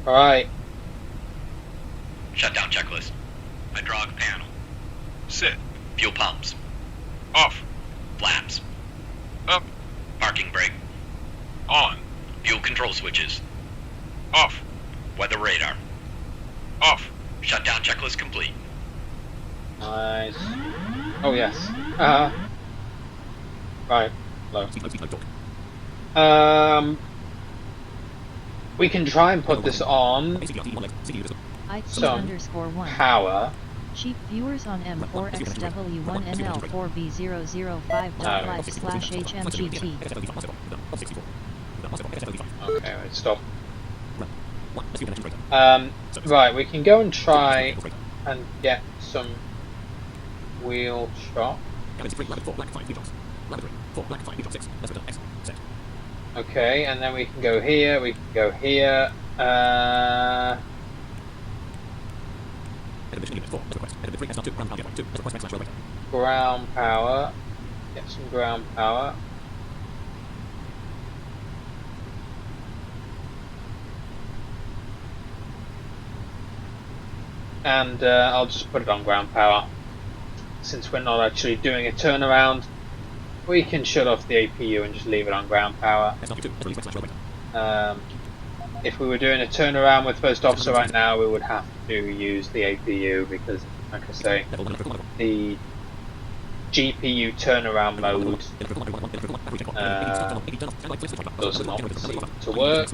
Alright. Shutdown checklist. Hydraulic panel. Sit. Fuel pumps. Off. Flaps. Up. Parking brake. On. Fuel control switches. Off. Weather radar. Off. Shutdown checklist complete. Nice. Oh yes. Right. Low. We can try and put this on some power. Cheap viewers on M4XW1NL4B005.live/HMGT. Okay, wait, stop. Right, we can go and try and get some wheel shot. Okay, and then we can go here, we can go here. Ground power. Get some ground power. And I'll just put it on ground power. Since we're not actually doing a turnaround, we can shut off the APU and just leave it on ground power. If we were doing a turnaround with first officer right now, we would have to use the APU because, like I say, the GPU turnaround mode does not seem to work.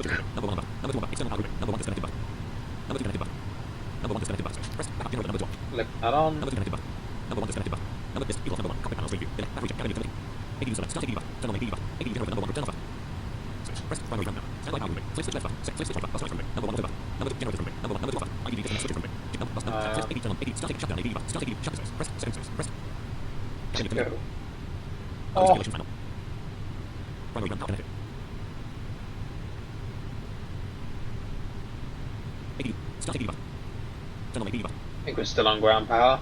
Click that on. Oh. I think we're still on ground power.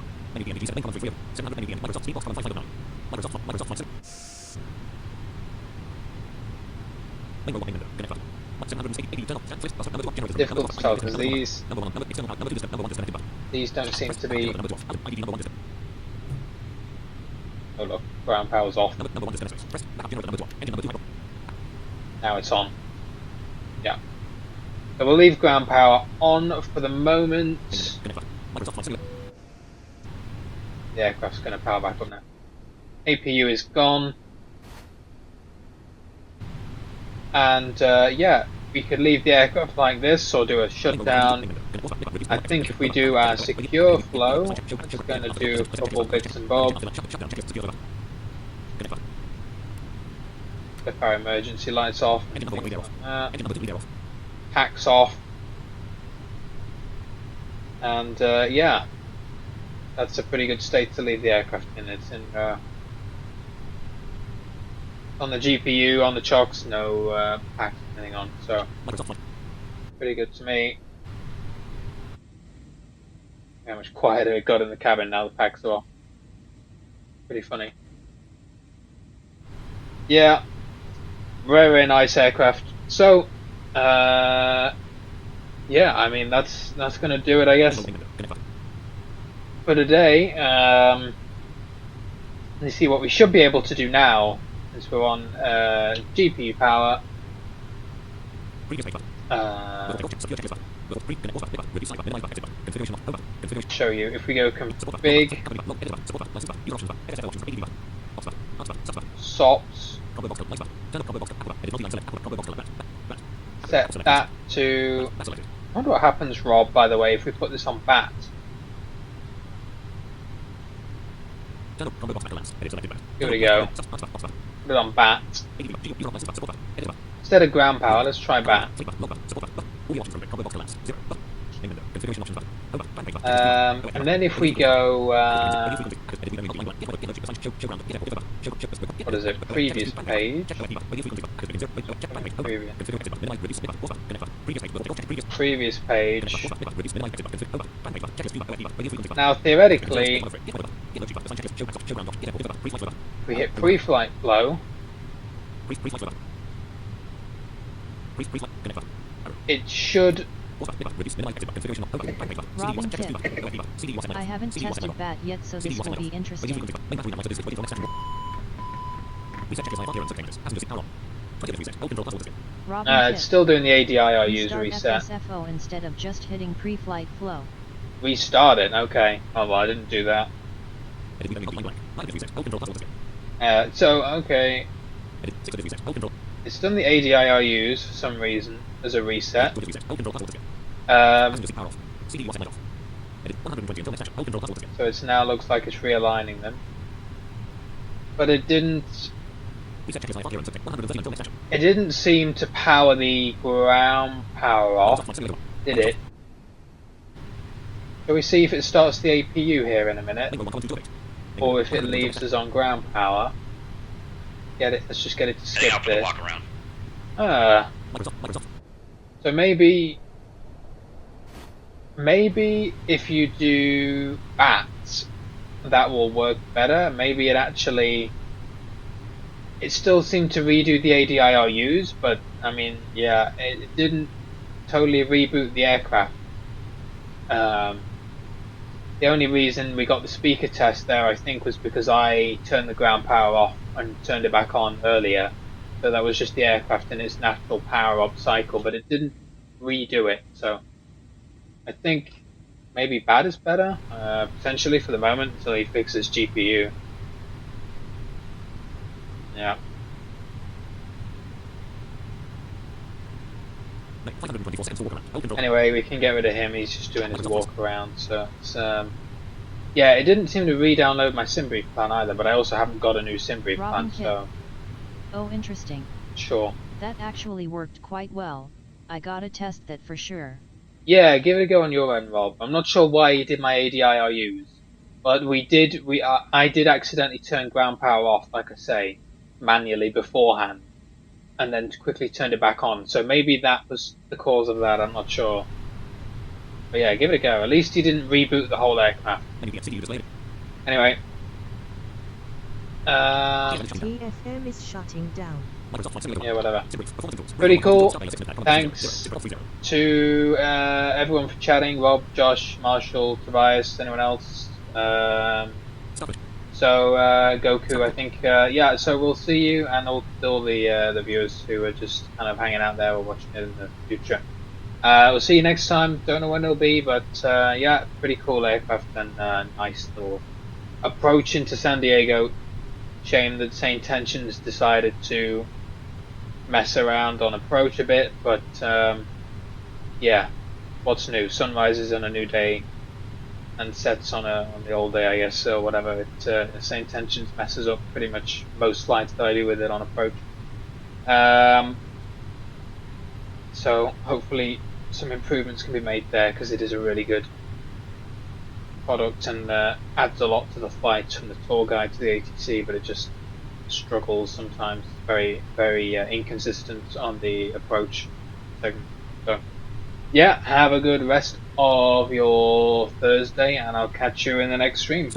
Difficult to tell because these don't seem to be. Oh look, ground power's off. Now it's on. Yeah. So we'll leave ground power on for the moment. The aircraft's going to power back up now. APU is gone. And yeah, we could leave the aircraft like this or do a shutdown. I think if we do our secure flow, I'm just going to do a couple bits and bobs. Flip our emergency lights off. Hacks off. And yeah, that's a pretty good state to leave the aircraft in. It's in on the GPU, on the chocks, no packs, anything on, so pretty good to me. How much quieter it got in the cabin now the packs are off. Pretty funny. Yeah, very, very nice aircraft. So, yeah, I mean that's gonna do it, I guess, for today. Let's see what we should be able to do now, since we're on GPU power. Show you if we go config SOPs, set that to. I wonder what happens, Rob, by the way, if we put this on BAT. Here we go. Put it on BAT. Instead of ground power, let's try BAT. And then if we go, what is it? Previous page. Previous page. Now theoretically, if we hit pre-flight flow, it should Robin tip. I haven't tested BAT yet, so this will be interesting. Robin tip. It's still doing the ADIRU's Restart reset. FSFO instead of just hitting pre-flight flow. Restart it, okay. Oh well, I didn't do that. So, okay. It's done the ADIRU's for some reason as a reset. So it now looks like it's realigning them. But it didn't seem to power the ground power off, did it? Shall we see if it starts the APU here in a minute? Or if it leaves us on ground power? Let's just get it to skip this. Walk around. So maybe if you do BAT, that will work better. Maybe it still seemed to redo the ADIRUs, but I mean, yeah, it didn't totally reboot the aircraft. The only reason we got the speaker test there, I think, was because I turned the ground power off and turned it back on earlier. So that was just the aircraft in its natural power-up cycle, but it didn't redo it. So I think maybe BAT is better, potentially for the moment, until he fixes GPU. Yeah. Anyway, we can get rid of him. He's just doing his walk around. So it's, yeah, it didn't seem to re-download my SimBrief plan either, but I also haven't got a new SimBrief plan, so. Oh, interesting. Sure. That actually worked quite well. I gotta test that for sure. Yeah, give it a go on your end, Rob. I'm not sure why you did my ADIRUs, but I did accidentally turn ground power off, like I say, manually beforehand, and then quickly turned it back on. So maybe that was the cause of that. I'm not sure. But yeah, give it a go. At least you didn't reboot the whole aircraft. Anyway. TFM is shutting down. Yeah, whatever. Pretty cool. Thanks to everyone for chatting. Rob, Josh, Marshall, Tobias, anyone else. So Goku, I think. Yeah. So we'll see you and all the viewers who are just kind of hanging out there or watching it in the future. We'll see you next time. Don't know when it'll be, but yeah, pretty cool aircraft and nice little approach into San Diego. Shame that St. Tensions decided to mess around on approach a bit, but yeah, what's new? Sunrises on a new day and sets on the old day, I guess, or whatever. St. Tensions messes up pretty much most flights that I do with it on approach. So hopefully some improvements can be made there, because it is a really good product and adds a lot to the flight from the tour guide to the ATC, but it just struggles sometimes. It's very, very inconsistent on the approach segment. So yeah, have a good rest of your Thursday, and I'll catch you in the next stream.